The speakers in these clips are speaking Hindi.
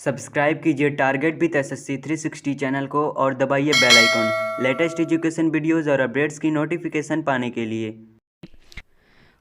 सब्सक्राइब कीजिए टारगेट विद एसएससी 360 चैनल को और दबाइए bell icon latest education videos और अपडेट्स की नोटिफिकेशन पाने के लिए।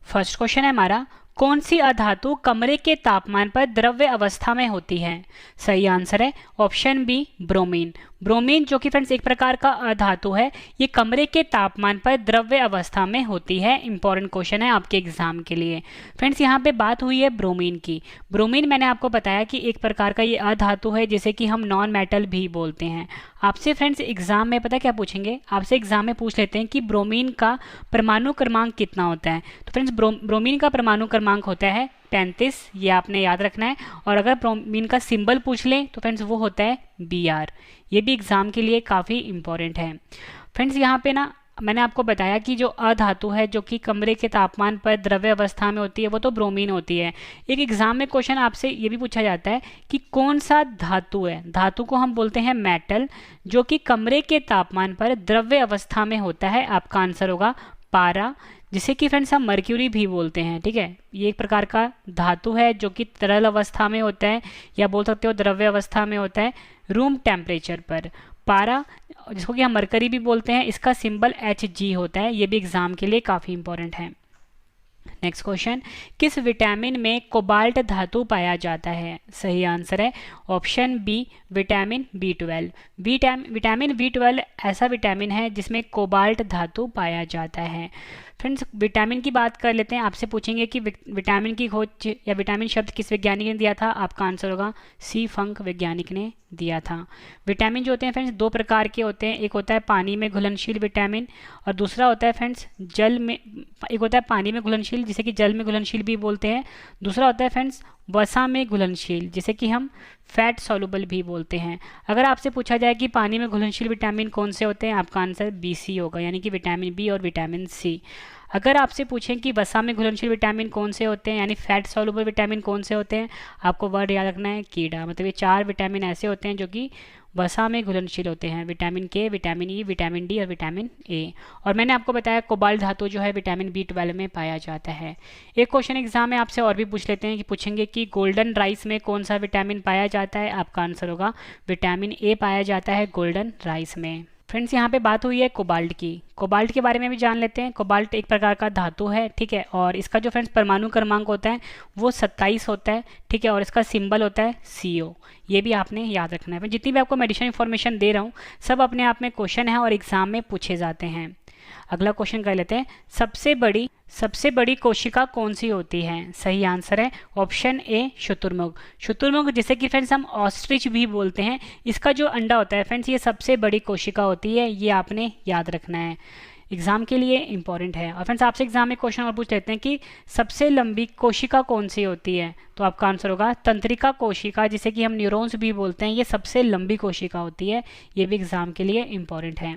फर्स्ट क्वेश्चन है हमारा, कौन सी अधातु कमरे के तापमान पर द्रव्य अवस्था में होती है? सही आंसर है ऑप्शन बी ब्रोमीन। ब्रोमीन जो कि फ्रेंड्स एक प्रकार का अधातु है, ये कमरे के तापमान पर द्रव्य अवस्था में होती है। इंपॉर्टेंट क्वेश्चन है आपके एग्जाम के लिए। फ्रेंड्स यहाँ पे बात हुई है ब्रोमीन की। ब्रोमीन मैंने आपको बताया कि एक प्रकार का ये अधातु है जिसे कि हम नॉन मेटल भी बोलते हैं। आपसे फ्रेंड्स एग्जाम में पता क्या पूछेंगे, आपसे एग्जाम में पूछ लेते हैं कि ब्रोमीन का परमाणु क्रमांक कितना होता है। तो फ्रेंड्स ब्रोमीन का परमाणु क्रमांक होता है 35, ये आपने याद रखना है। और अगर ब्रोमीन का सिंबल पूछ लें तो फ्रेंड्स वो होता है Br। ये भी एग्जाम के लिए काफ़ी इंपॉर्टेंट है। फ्रेंड्स यहाँ पे ना मैंने आपको बताया कि जो अधातु है जो कि कमरे के तापमान पर द्रव्य अवस्था में होती है वो तो ब्रोमीन होती है। एक एग्जाम में क्वेश्चन आपसे ये भी पूछा जाता है कि कौन सा धातु है, धातु को हम बोलते हैं मेटल, जो कि कमरे के तापमान पर द्रव्य अवस्था में होता है। आपका आंसर होगा पारा, जिसे कि फ्रेंड्स हम मर्क्यूरी भी बोलते हैं। ठीक है, ये एक प्रकार का धातु है जो कि तरल अवस्था में होता है या बोल सकते हो द्रव्य अवस्था में होता है रूम टेम्परेचर पर। पारा जिसको कि हम मरकरी भी बोलते हैं, इसका सिंबल Hg होता है। ये भी एग्जाम के लिए काफ़ी इंपॉर्टेंट है। नेक्स्ट क्वेश्चन, किस विटामिन में कोबाल्ट धातु पाया जाता है? सही आंसर है option B vitamin B12। Vitamin B12 ऐसा विटामिन है जिसमें कोबाल्ट धातु पाया जाता है। फ्रेंड्स विटामिन की बात कर लेते हैं। आपसे पूछेंगे कि विटामिन की खोज या विटामिन शब्द किस वैज्ञानिक ने दिया था? आपका आंसर होगा सी फंक वैज्ञानिक ने दिया था। विटामिन जो होते हैं फ्रेंड्स दो प्रकार के होते हैं, एक होता है पानी में घुलनशील विटामिन और दूसरा होता है फ्रेंड्स जल में। एक होता है पानी में घुलनशील जिसे कि जल में घुलनशील भी बोलते हैं, दूसरा होता है फ्रेंड्स वसा में घुलनशील जिसे कि हम फैट सॉल्युबल भी बोलते हैं। अगर आपसे पूछा जाए कि पानी में घुलनशील विटामिन कौन से होते हैं, आपका आंसर BC होगा, यानी कि विटामिन बी और विटामिन सी। अगर आपसे पूछें कि वसा में घुलनशील विटामिन कौन से होते हैं यानी फैट सॉल्युबल विटामिन कौन से होते हैं, आपको वर्ड याद रखना है कीड़ा। मतलब ये 4 विटामिन ऐसे होते हैं जो कि वसा में घुलनशील होते हैं, विटामिन के, विटामिन ई, विटामिन डी और विटामिन ए। और मैंने आपको बताया कोबाल्ट धातु जो है विटामिन B12 में पाया जाता है। एक क्वेश्चन एग्जाम में आपसे और भी पूछ लेते हैं कि पूछेंगे कि गोल्डन राइस में कौन सा विटामिन पाया जाता है? आपका आंसर होगा विटामिन ए पाया जाता है गोल्डन राइस में। फ्रेंड्स यहाँ पे बात हुई है कोबाल्ट की। कोबाल्ट के बारे में भी जान लेते हैं। कोबाल्ट एक प्रकार का धातु है, ठीक है, और इसका जो फ्रेंड्स परमाणु क्रमांक होता है वो 27 होता है, ठीक है, और इसका सिंबल होता है CO। ये भी आपने याद रखना है। जितनी भी आपको मेडिसिन इन्फॉर्मेशन दे रहा हूँ सब अपने आप में क्वेश्चन है और एग्जाम में पूछे जाते हैं। अगला क्वेश्चन कर लेते हैं, सबसे बड़ी कोशिका कौन सी होती है? सही आंसर है ऑप्शन ए शुतुरमुर्ग। शुतुरमुर्ग जिसे कि फ्रेंड्स हम ऑस्ट्रिच भी बोलते हैं, इसका जो अंडा होता है फ्रेंड्स ये सबसे बड़ी कोशिका होती है। ये आपने याद रखना है, एग्जाम के लिए इंपॉर्टेंट है। और फ्रेंड्स आपसे एग्जाम में क्वेश्चन और पूछ लेते हैं कि सबसे लंबी कोशिका कौन सी होती है? तो आपका आंसर होगा तंत्रिका कोशिका जिसे कि हम न्यूरॉन्स भी बोलते हैं। ये सबसे लंबी कोशिका होती है। ये भी एग्जाम के लिए इंपॉर्टेंट है।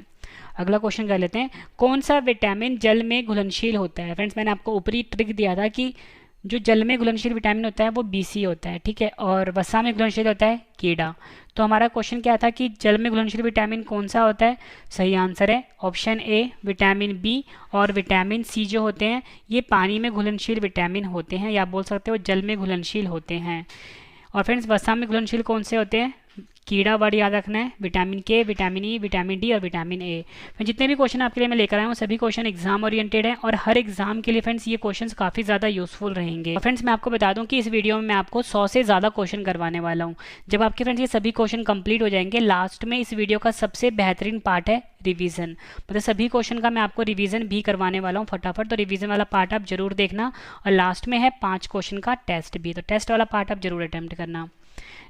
अगला क्वेश्चन कर लेते हैं, कौन सा विटामिन जल में घुलनशील होता है? फ्रेंड्स मैंने आपको ऊपरी ट्रिक दिया था कि जो जल में घुलनशील विटामिन होता है वो BC होता है, ठीक है, और वसा में घुलनशील होता है कीड़ा। तो हमारा क्वेश्चन क्या था कि जल में घुलनशील विटामिन कौन सा होता है? सही आंसर है ऑप्शन ए विटामिन B और विटामिन C जो होते हैं ये पानी में घुलनशील विटामिन होते हैं, या बोल सकते हो जल में घुलनशील होते हैं। और फ्रेंड्स वसा में घुलनशील कौन से होते हैं? कीड़ा वर्ड याद रखना है, विटामिन के, विटामिन ई, विटामिन डी और विटामिन ए। जितने भी क्वेश्चन आपके लिए मैं लेकर आया हूँ सभी क्वेश्चन एग्जाम ओरिएंटेड है और हर एग्जाम के लिए फ्रेंड्स ये क्वेश्चंस काफ़ी ज़्यादा यूजफुल रहेंगे। और फ्रेंड्स मैं आपको बता दूं कि इस वीडियो में मैं आपको 100 से ज़्यादा क्वेश्चन करवाने वाला हूँ। जब आपके फ्रेंड्स ये सभी क्वेश्चन कंप्लीट हो जाएंगे, लास्ट में इस वीडियो का सबसे बेहतरीन पार्ट है रिवीजन। मतलब सभी क्वेश्चन का मैं आपको रिवीजन भी करवाने वाला हूँ फटाफट, तो रिवीजन वाला पार्ट आप जरूर देखना। और लास्ट में है 5 क्वेश्चन का टेस्ट भी, तो टेस्ट वाला पार्ट आप जरूर अटेम्प्ट करना।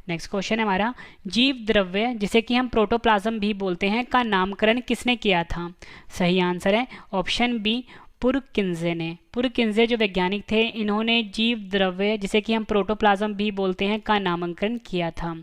नेक्स्ट क्वेश्चन है हमारा, जीव द्रव्य जिसे कि हम प्रोटोप्लाज्म भी बोलते हैं का नामकरण किसने किया था? सही आंसर है ऑप्शन बी पुरकिंजे ने। पुरकिंजे जो वैज्ञानिक थे इन्होंने जीव द्रव्य जिसे कि हम प्रोटोप्लाज्म भी बोलते हैं का नामकरण किया था।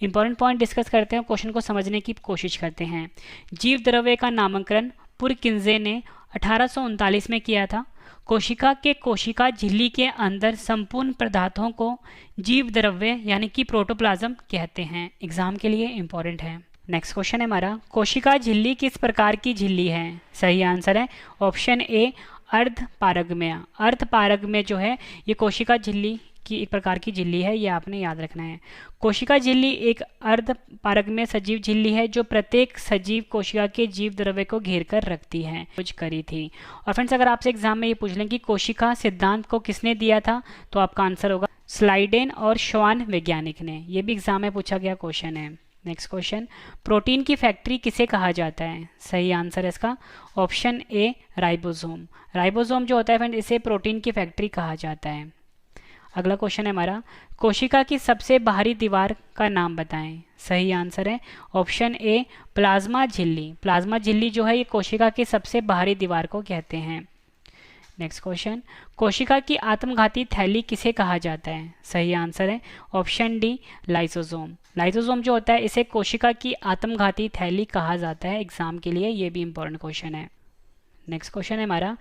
इंपॉर्टेंट पॉइंट डिस्कस करते हैं, क्वेश्चन को समझने की कोशिश करते हैं। जीव द्रव्य का नामकरण पुरकिंजे ने 1839 में किया था। कोशिका के कोशिका झिल्ली के अंदर संपूर्ण पदार्थों को जीव द्रव्य यानी कि प्रोटोप्लाज्म कहते हैं। एग्जाम के लिए इंपॉर्टेंट है। नेक्स्ट क्वेश्चन है हमारा, कोशिका झिल्ली किस प्रकार की झिल्ली है? सही आंसर है ऑप्शन ए अर्ध पारगम्य। अर्ध पारगम्य जो है ये कोशिका झिल्ली की एक प्रकार की झिल्ली है, ये आपने याद रखना है। कोशिका झिल्ली एक अर्धपारगम्य सजीव झिल्ली है जो प्रत्येक सजीव कोशिका के जीव द्रव्य को घेर कर रखती है, कुछ करी थी। और फ्रेंड्स अगर आपसे एग्जाम में ये पूछ लें कि कोशिका सिद्धांत को किसने दिया था, तो आपका आंसर होगा स्लाइडेन और श्वान वैज्ञानिक ने। ये भी एग्जाम में पूछा गया क्वेश्चन है। नेक्स्ट क्वेश्चन, प्रोटीन की फैक्ट्री किसे कहा जाता है? सही आंसर है इसका ऑप्शन ए राइबोसोम। राइबोसोम जो होता है फ्रेंड, इसे प्रोटीन की फैक्ट्री कहा जाता है। अगला क्वेश्चन है हमारा, कोशिका की सबसे बाहरी दीवार का नाम बताएं। सही आंसर है ऑप्शन ए प्लाज्मा झिल्ली। प्लाज्मा झिल्ली जो है ये कोशिका की सबसे बाहरी दीवार को कहते हैं। नेक्स्ट क्वेश्चन, कोशिका की आत्मघाती थैली किसे कहा जाता है? सही आंसर है ऑप्शन डी लाइसोसोम। लाइसोसोम जो होता है इसे कोशिका की आत्मघाती थैली कहा जाता है। एग्जाम के लिए ये भी इंपॉर्टेंट क्वेश्चन है। नेक्स्ट क्वेश्चन है हमारा,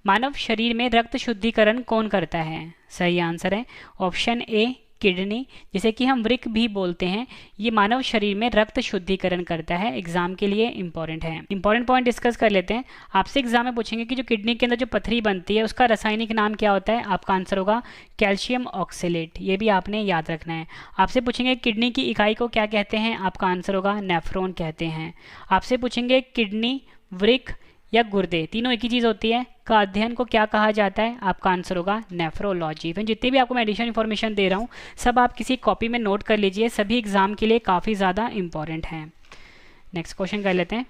मानव शरीर में रक्त शुद्धिकरण कौन करता है? सही आंसर है ऑप्शन ए किडनी, जिसे कि हम वृक्क भी बोलते हैं। ये मानव शरीर में रक्त शुद्धिकरण करता है। एग्जाम के लिए इंपॉर्टेंट है। इंपॉर्टेंट पॉइंट डिस्कस कर लेते हैं। आपसे एग्जाम में पूछेंगे कि जो किडनी के अंदर जो पथरी बनती है उसका रासायनिक नाम क्या होता है? आपका आंसर होगा कैल्शियम ऑक्सेलेट। ये भी आपने याद रखना है। आपसे पूछेंगे किडनी की इकाई को क्या कहते हैं? आपका आंसर होगा नेफ्रॉन कहते हैं। आपसे पूछेंगे किडनी, वृक्क या गुर्दे, तीनों एक ही चीज़ होती है, का अध्ययन को क्या कहा जाता है? आपका आंसर होगा नेफ्रोलॉजी। फिर जितने भी आपको मैं एडिशनल इन्फॉर्मेशन दे रहा हूँ सब आप किसी कॉपी में नोट कर लीजिए, सभी एग्जाम के लिए काफ़ी ज़्यादा इंपॉर्टेंट हैं। नेक्स्ट क्वेश्चन कर लेते हैं,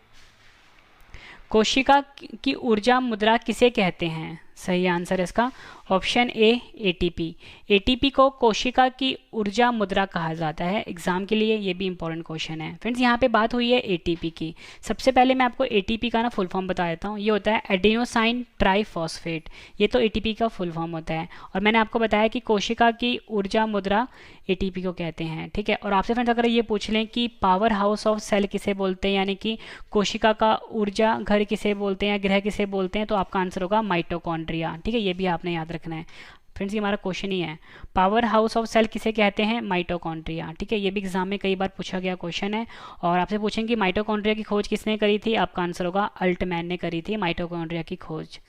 कोशिका की ऊर्जा मुद्रा किसे कहते हैं? सही आंसर है इसका ऑप्शन ए एटीपी। एटीपी को कोशिका की ऊर्जा मुद्रा कहा जाता है। एग्जाम के लिए ये भी इंपॉर्टेंट क्वेश्चन है। फ्रेंड्स यहाँ पे बात हुई है एटीपी की। सबसे पहले मैं आपको एटीपी का ना फुल फॉर्म बता देता हूँ। ये होता है एडेनोसाइन ट्राइफॉस्फेट। ये तो एटीपी का फुल फॉर्म होता है। और मैंने आपको बताया कि कोशिका की ऊर्जा मुद्रा एटीपी को कहते हैं, ठीक है। और आपसे फ्रेंड्स अगर ये पूछ लें कि पावर हाउस ऑफ सेल किसे बोलते हैं, यानी कि कोशिका का ऊर्जा घर किसे बोलते हैं या गृह किसे बोलते हैं, तो आपका आंसर होगा माइटोकॉन्ड्रिया, ठीक है। ये भी आपने याद रखना है फ्रेंड्स, ये हमारा क्वेश्चन ही है। पावर हाउस ऑफ सेल किसे कहते हैं? माइटोकॉन्ड्रिया, ठीक है। ये भी एग्जाम में कई बार पूछा गया क्वेश्चन है। और आपसे पूछेंगे कि माइटोकॉन्ड्रिया की खोज किसने करी थी? आपका आंसर होगा अल्टमैन ने करी थी माइटोकॉन्ड्रिया की खोज।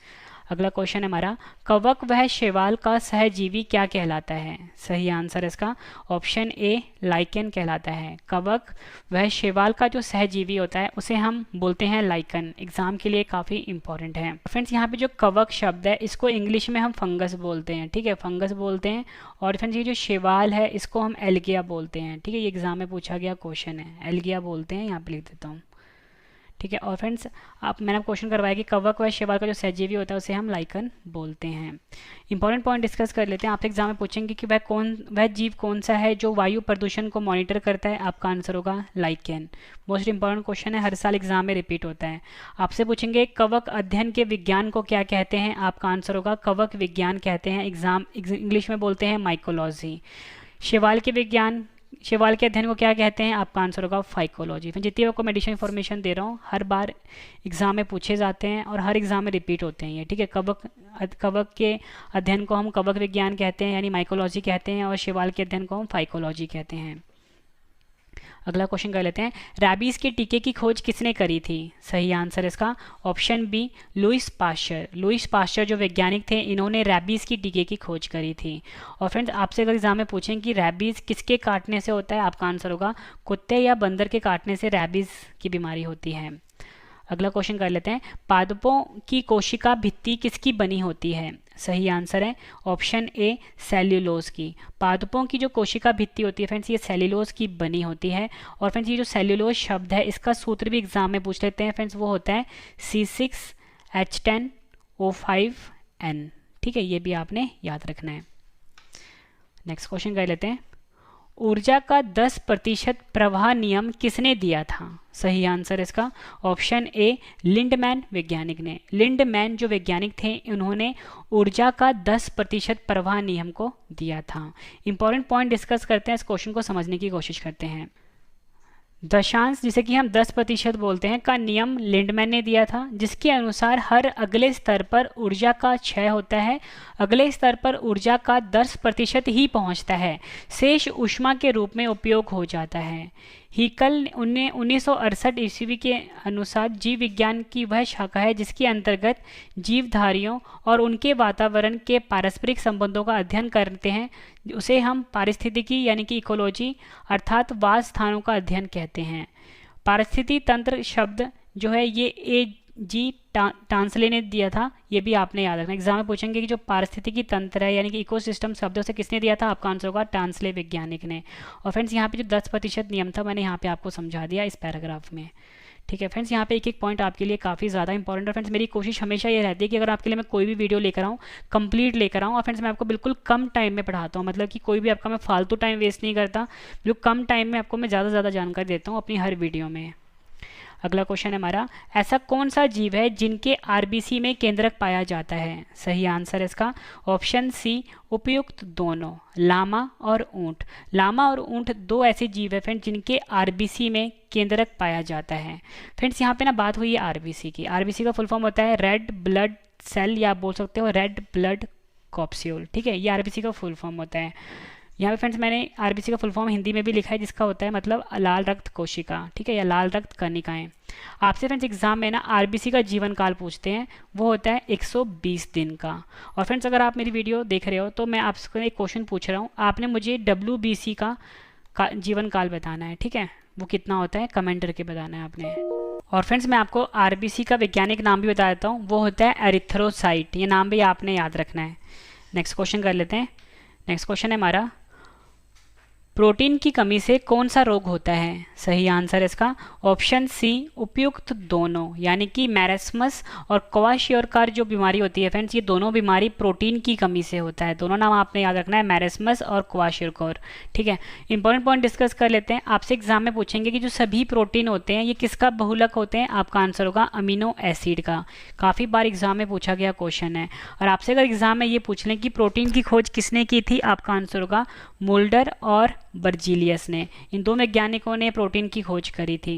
अगला क्वेश्चन है हमारा, कवक वह शैवाल का सहजीवी क्या कहलाता है? सही आंसर इसका ऑप्शन ए लाइकेन कहलाता है। कवक वह शैवाल का जो सहजीवी होता है उसे हम बोलते हैं लाइकन। एग्जाम के लिए काफ़ी इंपॉर्टेंट है। फ्रेंड्स यहाँ पे जो कवक शब्द है इसको इंग्लिश में हम फंगस बोलते हैं, ठीक है, फंगस बोलते हैं। और फ्रेंड्स ये जो शैवाल है इसको हम एल्गिया बोलते हैं, ठीक है। ये एग्जाम में पूछा गया क्वेश्चन है, एल्गिया बोलते हैं, यहाँ पे लिख देता हूँ, ठीक है। और फ्रेंड्स मैंने क्वेश्चन करवाया कि कवक व शैवाल का जो सहजीवी होता है उसे हम लाइकन बोलते हैं। इंपॉर्टेंट पॉइंट डिस्कस कर लेते हैं। आपसे एग्जाम में पूछेंगे कि वह जीव कौन सा है जो वायु प्रदूषण को मॉनिटर करता है? आपका आंसर होगा लाइकेन। मोस्ट इंपॉर्टेंट क्वेश्चन है, हर साल एग्जाम में रिपीट होता है। आपसे पूछेंगे कवक अध्ययन के विज्ञान को क्या कहते हैं? आपका आंसर होगा कवक विज्ञान कहते हैं। एग्जाम इंग्लिश में बोलते हैं माइकोलॉजी। शैवाल के अध्ययन को क्या कहते हैं? आपका आंसर होगा फाइकोलॉजी। फिर जितनी आपको मेडिसिन इन्फॉर्मेशन दे रहा हूँ हर बार एग्जाम में पूछे जाते हैं और हर एग्जाम में रिपीट होते हैं ये, ठीक है। कवक के अध्ययन को हम कवक विज्ञान कहते हैं यानी माइकोलॉजी कहते हैं, और शैवाल के अध्ययन को हम फाइकोलॉजी कहते हैं। अगला क्वेश्चन कर लेते हैं, रैबीज के टीके की खोज किसने करी थी? सही आंसर इसका option B Louis Pasteur. Louis Pasteur जो वैज्ञानिक थे इन्होंने रैबीज की टीके की खोज करी थी। और फ्रेंड्स आपसे अगर एग्जाम में पूछें कि रैबीज किसके काटने से होता है, आपका आंसर होगा कुत्ते या बंदर के काटने से रैबीज की बीमारी होती है। अगला क्वेश्चन कर लेते हैं, पादपों की कोशिका भित्ति किसकी बनी होती है? सही आंसर है ऑप्शन ए सेल्यूलोज की। पादपों की जो कोशिका भित्ति होती है फ्रेंड्स ये सेल्यूलोज की बनी होती है। और फ्रेंड्स ये जो सेल्यूलोज शब्द है इसका सूत्र भी एग्जाम में पूछ लेते हैं फ्रेंड्स, वो होता है C6H10O5N, ठीक है। ये भी आपने याद रखना है। नेक्स्ट क्वेश्चन कर लेते हैं, ऊर्जा का 10% प्रवाह नियम किसने दिया था? सही आंसर इसका ऑप्शन ए लिंडमैन वैज्ञानिक ने। लिंडमैन जो वैज्ञानिक थे उन्होंने ऊर्जा का 10% प्रवाह नियम को दिया था। इंपॉर्टेंट पॉइंट डिस्कस करते हैं, इस क्वेश्चन को समझने की कोशिश करते हैं। दशांश जिसे कि हम 10% बोलते हैं का नियम लिंडमैन ने दिया था, जिसके अनुसार हर अगले स्तर पर ऊर्जा का क्षय होता है, अगले स्तर पर ऊर्जा का 10% ही पहुंचता है, शेष ऊष्मा के रूप में उपयोग हो जाता है। हीकल ने 1968 ईस्वी के अनुसार जीव विज्ञान की वह शाखा है जिसके अंतर्गत जीवधारियों और उनके वातावरण के पारस्परिक संबंधों का अध्ययन करते हैं, उसे हम पारिस्थितिकी यानी कि इकोलॉजी अर्थात वास स्थानों का अध्ययन कहते हैं। पारिस्थितिकी तंत्र शब्द जो है ये A.G. टांसले ने दिया था, ये भी आपने याद रखना। एग्जाम में पूछेंगे कि जो पारिस्थितिकी तंत्र है यानी कि इकोसिस्टम शब्दों से किसने दिया था, आपका आंसर होगा टांसले वैज्ञानिक ने। और फ्रेंड्स यहाँ पे जो 10% नियम था मैंने यहाँ पे आपको समझा दिया इस पैराग्राफ में। ठीक है फ्रेंड्स, यहाँ पे एक एक पॉइंट आपके लिए काफ़ी ज़्यादा इंपॉर्टेंट है। फ्रेंड्स मेरी कोशिश हमेशा ये रहती है कि अगर आपके लिए मैं कोई भी वीडियो लेकर आऊँ कंप्लीट लेकर आऊँ, और फ्रेंड्स मैं आपको बिल्कुल कम टाइम में पढ़ाता हूँ, मतलब कि कोई भी आपका मैं फालतू टाइम वेस्ट नहीं करता, बिल्कुल कम टाइम में आपको मैं ज़्यादा से ज़्यादा जानकारी देता हूँ अपनी हर वीडियो में। अगला क्वेश्चन है हमारा, ऐसा कौन सा जीव है जिनके आरबीसी में केंद्रक पाया जाता है? सही आंसर है इसका ऑप्शन सी उपयुक्त दोनों, लामा और ऊंट। लामा और ऊंट दो ऐसे जीव है फ्रेंड्स जिनके आरबीसी में केंद्रक पाया जाता है। फ्रेंड्स यहाँ पे ना बात हुई है आरबीसी की। आरबीसी का फुल फॉर्म होता है रेड ब्लड सेल, या आप बोल सकते हो रेड ब्लड कॉप्स्यूल। ठीक है, ये आरबीसी का फुल फॉर्म होता है। यहाँ पे फ्रेंड्स मैंने आरबीसी का फुल फॉर्म हिंदी में भी लिखा है जिसका होता है मतलब लाल रक्त कोशिका, ठीक है, या लाल रक्त कणिकाएं। आपसे फ्रेंड्स एग्जाम में ना आरबीसी का जीवन काल पूछते हैं, वो होता है 120 दिन का। और फ्रेंड्स अगर आप मेरी वीडियो देख रहे हो तो मैं आपसे एक क्वेश्चन पूछ रहा हूँ, आपने मुझे डब्ल्यूबीसी का जीवन काल बताना है। ठीक है, वो कितना होता है कमेंट करके बताना है आपने। और फ्रेंड्स मैं आपको आरबीसी का वैज्ञानिक नाम भी बता देता हूँ, वो होता है एरिथ्रोसाइट। ये नाम भी आपने याद रखना है। नेक्स्ट क्वेश्चन कर लेते हैं। नेक्स्ट क्वेश्चन है हमारा, प्रोटीन की कमी से कौन सा रोग होता है? सही आंसर है इसका ऑप्शन सी उपयुक्त दोनों, यानी कि मैरस्मस और क्वाशियोरकर जो बीमारी होती है फ्रेंड्स, ये दोनों बीमारी प्रोटीन की कमी से होता है। दोनों नाम आपने याद रखना है, मैरस्मस और क्वाशियोरकर। ठीक है, इंपॉर्टेंट पॉइंट डिस्कस कर लेते हैं। आपसे एग्जाम में पूछेंगे कि जो सभी प्रोटीन होते हैं ये किसका बहुलक होते हैं? आपका आंसर होगा अमीनो एसिड का। काफ़ी बार एग्जाम में पूछा गया क्वेश्चन है। और आपसे अगर एग्जाम में ये पूछ लें कि प्रोटीन की खोज किसने की थी, आपका आंसर होगा मुल्डर और बर्जीलियस ने। इन दो वैज्ञानिकों ने प्रोटीन की खोज करी थी।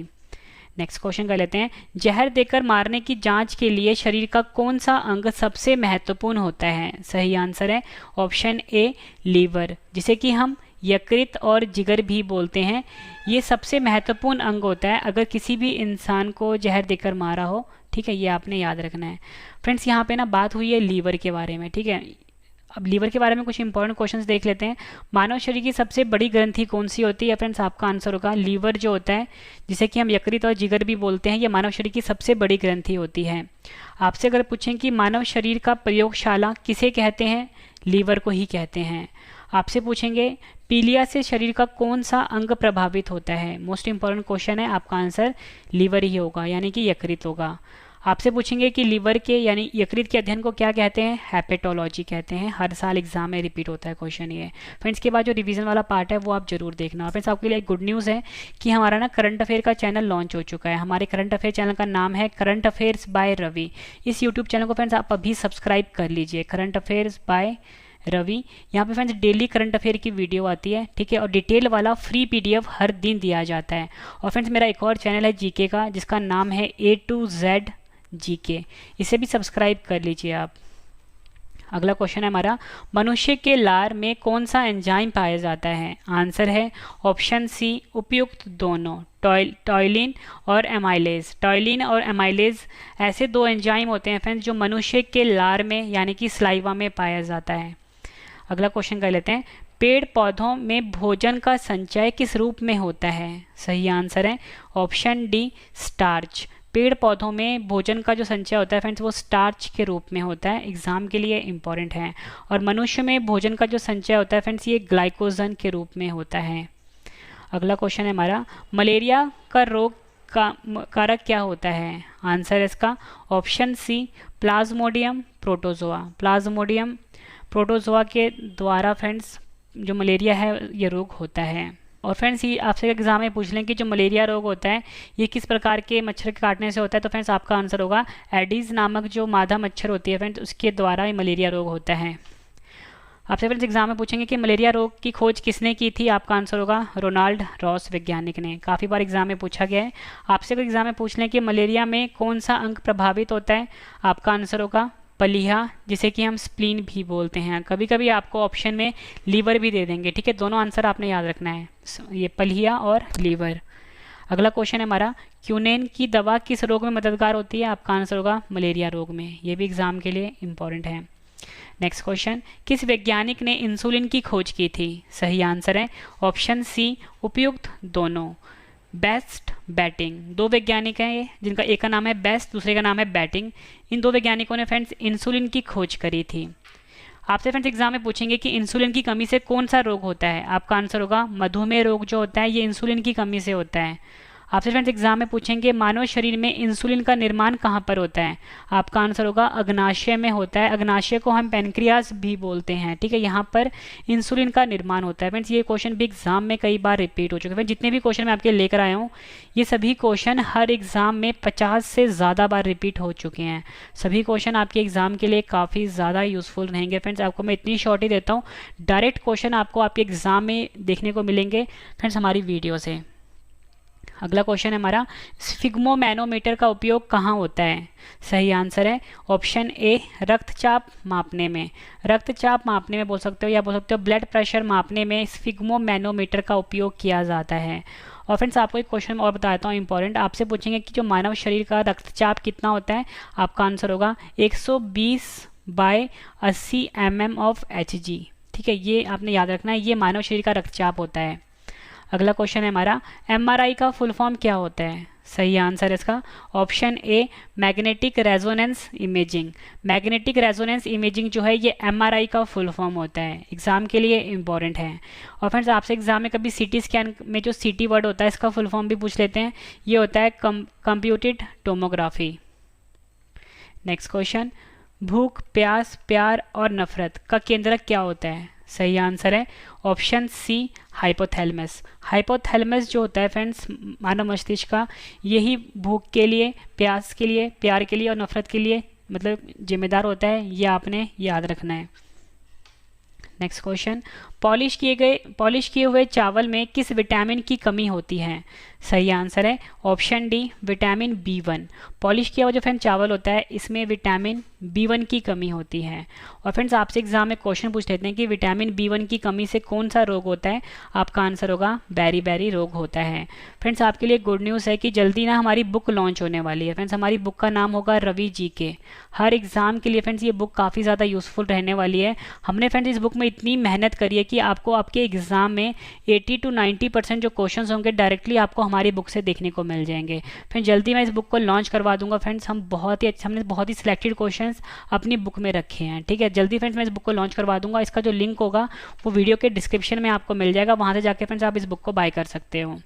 नेक्स्ट क्वेश्चन कर लेते हैं, जहर देकर मारने की जांच के लिए शरीर का कौन सा अंग सबसे महत्वपूर्ण होता है? सही आंसर है ऑप्शन ए लीवर, जिसे कि हम यकृत और जिगर भी बोलते हैं। ये सबसे महत्वपूर्ण अंग होता है अगर किसी भी इंसान को जहर देकर मारा हो। ठीक है, ये आपने याद रखना है। फ्रेंड्स यहाँ पे ना बात हुई है लीवर के बारे में। ठीक है, अब लीवर के बारे में कुछ इंपॉर्टेंट क्वेश्चंस देख लेते हैं। मानव शरीर की सबसे बड़ी ग्रंथि कौन सी होती है? फ्रेंड्स आपका आंसर होगा लीवर जो होता है, जिसे कि हम यकृत और जिगर भी बोलते हैं, ये मानव शरीर की सबसे बड़ी ग्रंथि होती है। आपसे अगर पूछें कि मानव शरीर का प्रयोगशाला किसे कहते हैं, लीवर को ही कहते हैं। आपसे पूछेंगे पीलिया से शरीर का कौन सा अंग प्रभावित होता है? मोस्ट इंपॉर्टेंट क्वेश्चन है, आपका आंसर लीवर ही होगा, यानी कि यकृत होगा। आपसे पूछेंगे कि लीवर के यानी यकृत के अध्ययन को क्या कहते हैं? हेपेटोलॉजी कहते हैं। हर साल एग्जाम में रिपीट होता है क्वेश्चन ये। फ्रेंड्स के बाद जो रिवीजन वाला पार्ट है वो आप जरूर देखना। फ्रेंड्स आपके लिए एक गुड न्यूज़ है कि हमारा ना करंट अफेयर का चैनल लॉन्च हो चुका है। हमारे करंट अफेयर चैनल का नाम है करंट अफेयर्स बाय रवि। इस यूट्यूब चैनल को फ्रेंड्स आप अभी सब्सक्राइब कर लीजिए, करंट अफेयर्स बाय रवि। यहाँ पे फ्रेंड्स डेली करंट अफेयर की वीडियो आती है, ठीक है, और डिटेल वाला फ्री पीडीएफ हर दिन दिया जाता है। और फ्रेंड्स मेरा एक और चैनल है जीके का जिसका नाम है A to Z जीके, इसे भी सब्सक्राइब कर लीजिए आप। अगला क्वेश्चन है हमारा, मनुष्य के लार में कौन सा एंजाइम पाया जाता है? आंसर है ऑप्शन सी उपयुक्त दोनों, टॉयलिन और एमाइलेज। टॉयलिन और एमाइलेज ऐसे दो एंजाइम होते हैं फ्रेंड्स जो मनुष्य के लार में यानी कि स्लाइवा में पाया जाता है। अगला क्वेश्चन कर लेते हैं, पेड़ पौधों में भोजन का संचय किस रूप में होता है? सही आंसर है ऑप्शन डी स्टार्च। पेड़ पौधों में भोजन का जो संचय होता है फ्रेंड्स वो स्टार्च के रूप में होता है, एग्जाम के लिए इंपॉर्टेंट है। और मनुष्य में भोजन का जो संचय होता है फ्रेंड्स ये ग्लाइकोजन के रूप में होता है। अगला क्वेश्चन है हमारा, मलेरिया का रोग का कारक क्या होता है? आंसर है इसका option C plasmodium protozoa. Plasmodium protozoa के द्वारा फ्रेंड्स जो मलेरिया है ये रोग होता है। और फ्रेंड्स ये आपसे एग्जाम में पूछ लें कि जो मलेरिया रोग होता है ये किस प्रकार के मच्छर के काटने से होता है, तो फ्रेंड्स आपका आंसर होगा एडीज नामक जो मादा मच्छर होती है फ्रेंड्स उसके द्वारा ये मलेरिया रोग होता है। आपसे फ्रेंड्स एग्जाम में पूछेंगे कि मलेरिया रोग की खोज किसने की थी, आपका आंसर होगा रोनाल्ड रॉस वैज्ञानिक ने। काफ़ी बार एग्जाम में पूछा गया है। आपसे कोई एग्जाम में पूछ लें कि मलेरिया में कौन सा अंग प्रभावित होता है, आपका आंसर होगा पलिया, जिसे कि हम स्प्लीन भी बोलते हैं। कभी कभी आपको ऑप्शन में लीवर भी दे देंगे, ठीक है। दोनों आंसर आपने याद रखना है, ये पलिया और लीवर। अगला क्वेश्चन है हमारा, क्यूनेन की दवा किस रोग में मददगार होती है, आपका आंसर होगा मलेरिया रोग में। ये भी एग्जाम के लिए इंपॉर्टेंट है। नेक्स्ट क्वेश्चन, किस वैज्ञानिक ने इंसुलिन की खोज की थी, सही आंसर है ऑप्शन सी उपयुक्त दोनों। बेस्ट बैटिंग, दो वैज्ञानिक हैं ये, जिनका एक का नाम है बेस्ट, दूसरे का नाम है बैटिंग। इन दो वैज्ञानिकों ने फ्रेंड्स इंसुलिन की खोज करी थी। आपसे फ्रेंड्स एग्जाम में पूछेंगे कि इंसुलिन की कमी से कौन सा रोग होता है, आपका आंसर होगा मधुमेह रोग जो होता है ये इंसुलिन की कमी से होता है। आपसे फ्रेंड्स एग्जाम में पूछेंगे मानव शरीर में इंसुलिन का निर्माण कहाँ पर होता है, आपका आंसर होगा अग्नाशय में होता है। अग्नाशय को हम पैनक्रियास भी बोलते हैं, ठीक है। यहाँ पर इंसुलिन का निर्माण होता है। फ्रेंड्स ये क्वेश्चन भी एग्जाम में कई बार रिपीट हो चुके हैं। जितने भी क्वेश्चन मैं आपके लेकर आया हूँ ये सभी क्वेश्चन हर एग्जाम में 50 से ज़्यादा बार रिपीट हो चुके हैं। सभी क्वेश्चन आपके एग्जाम के लिए काफ़ी ज़्यादा यूजफुल रहेंगे। फ्रेंड्स आपको मैं इतनी शॉर्ट ही देता हूँ, डायरेक्ट क्वेश्चन आपको आपके एग्जाम में देखने को मिलेंगे फ्रेंड्स हमारी वीडियो से। अगला क्वेश्चन है हमारा, स्फिग्मोमैनोमीटर का उपयोग कहाँ होता है, सही आंसर है ऑप्शन ए रक्तचाप मापने में। रक्तचाप मापने में बोल सकते हो, या बोल सकते हो ब्लड प्रेशर मापने में स्फिग्मोमैनोमीटर का उपयोग किया जाता है। और फ्रेंड्स आपको एक क्वेश्चन और बताता हूँ इंपॉर्टेंट, आपसे पूछेंगे कि जो मानव शरीर का रक्तचाप कितना होता है, आपका आंसर होगा 120/80 mm ऑफ Hg, ठीक है। ये आपने याद रखना है, ये मानव शरीर का रक्तचाप होता है। अगला क्वेश्चन है हमारा, MRI का फुल फॉर्म क्या होता है, सही आंसर है इसका option a magnetic resonance imaging. Magnetic resonance imaging जो है ये MRI का फुल फॉर्म होता है, एग्जाम के लिए इंपॉर्टेंट है। और फ्रेंड्स आपसे एग्जाम में कभी CT स्कैन में जो CT वर्ड होता है इसका फुल फॉर्म भी पूछ लेते हैं, ये होता है कंप्यूटेड टोमोग्राफी। नेक्स्ट क्वेश्चन, भूख, प्यास, प्यार और नफरत का केंद्रक क्या होता है, सही आंसर है ऑप्शन सी हाइपोथैलेमस। हाइपोथैलेमस जो होता है फ्रेंड्स मानव मस्तिष्क का, यही भूख के लिए, प्यास के लिए, प्यार के लिए और नफरत के लिए मतलब जिम्मेदार होता है, ये आपने याद रखना है। नेक्स्ट क्वेश्चन, पॉलिश किए हुए चावल में किस विटामिन की कमी होती है, सही आंसर है option D vitamin B1। Polish किया हुआ जो फ्रेंड्स चावल होता है इसमें विटामिन B1 की कमी होती है। और फ्रेंड्स आपसे एग्जाम में क्वेश्चन पूछ लेते हैं कि विटामिन B1 की कमी से कौन सा रोग होता है, आपका आंसर होगा बेरी रोग होता है। फ्रेंड्स आपके लिए गुड न्यूज़ है कि जल्दी ना हमारी बुक लॉन्च होने वाली है। फ्रेंड्स हमारी बुक का नाम होगा रवि जी के। हर एग्जाम के लिए फ्रेंड्स ये बुक काफ़ी ज़्यादा यूजफुल रहने वाली है। हमने फ्रेंड्स इस बुक में इतनी मेहनत करी है कि आपको आपके एग्जाम में 80 to 90% जो क्वेश्चंस होंगे डायरेक्टली आपको हमारी बुक से देखने को मिल जाएंगे। फिर जल्दी मैं इस बुक को लॉन्च करवा दूंगा फ्रेंड्स। हमने बहुत ही सिलेक्टेड क्वेश्चंस अपनी बुक में रखे हैं, ठीक है। जल्दी फ्रेंड्स मैं इस बुक को लॉन्च करवा दूंगा। इसका जो लिंक होगा वो वीडियो के डिस्क्रिप्शन में आपको मिल जाएगा, वहाँ से जाके फ्रेंड्स आप इस बुक को बाय कर सकते हो।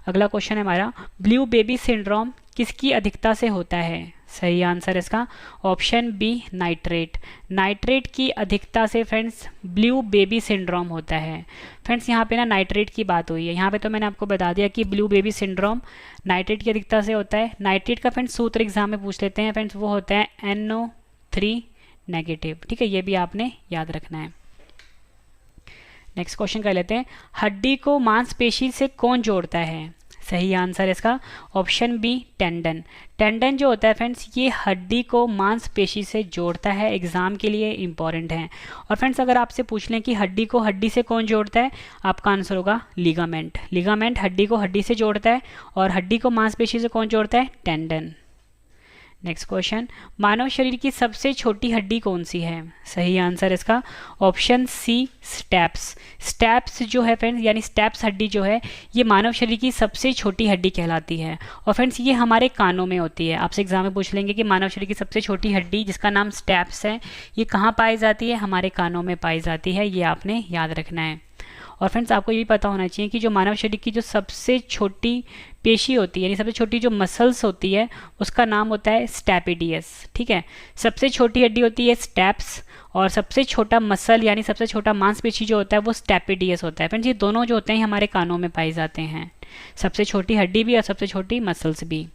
अगला क्वेश्चन है हमारा, ब्लू बेबी सिंड्रोम किसकी अधिकता से होता है, सही आंसर इसका ऑप्शन बी नाइट्रेट। नाइट्रेट की अधिकता से फ्रेंड्स ब्लू बेबी सिंड्रोम होता है। फ्रेंड्स यहाँ पे ना नाइट्रेट की बात हुई है, यहाँ पे तो मैंने आपको बता दिया कि ब्लू बेबी सिंड्रोम नाइट्रेट की अधिकता से होता है। नाइट्रेट का फ्रेंड्स सूत्र एग्जाम में पूछ लेते हैं फ्रेंड्स, वो होता है NO3 नेगेटिव, ठीक है। ये भी आपने याद रखना है। नेक्स्ट क्वेश्चन कर लेते हैं, हड्डी को मांसपेशी से कौन जोड़ता है, सही आंसर इसका ऑप्शन बी टेंडन। टेंडन जो होता है फ्रेंड्स ये हड्डी को मांसपेशी से जोड़ता है, एग्जाम के लिए इंपॉर्टेंट है। और फ्रेंड्स अगर आपसे पूछ लें कि हड्डी को हड्डी से कौन जोड़ता है, आपका आंसर होगा लिगामेंट। लिगामेंट हड्डी को हड्डी से जोड़ता है और हड्डी को मांसपेशी से कौन जोड़ता है, टेंडन। नेक्स्ट क्वेश्चन, मानव शरीर की सबसे छोटी हड्डी कौन सी है, सही आंसर इसका ऑप्शन सी स्टेप्स। स्टेप्स जो है फ्रेंड्स यानी स्टेप्स हड्डी जो है ये मानव शरीर की सबसे छोटी हड्डी कहलाती है। और फ्रेंड्स ये हमारे कानों में होती है। आपसे एग्जाम में पूछ लेंगे कि मानव शरीर की सबसे छोटी हड्डी जिसका नाम स्टेप्स है ये कहाँ पाई जाती है, हमारे कानों में पाई जाती है, ये आपने याद रखना है। और फ्रेंड्स आपको ये भी पता होना चाहिए कि जो मानव शरीर की जो सबसे छोटी पेशी होती है यानी सबसे छोटी जो मसल्स होती है उसका नाम होता है स्टैपिडियस, ठीक है। सबसे छोटी हड्डी होती है स्टेप्स और सबसे छोटा मसल यानी सबसे छोटा मांसपेशी जो होता है वो स्टैपिडियस होता है। फ्रेंड्स ये दोनों जो होते हैं हमारे कानों में पाए जाते हैं, सबसे छोटी हड्डी भी और सबसे छोटी मसल्स भी।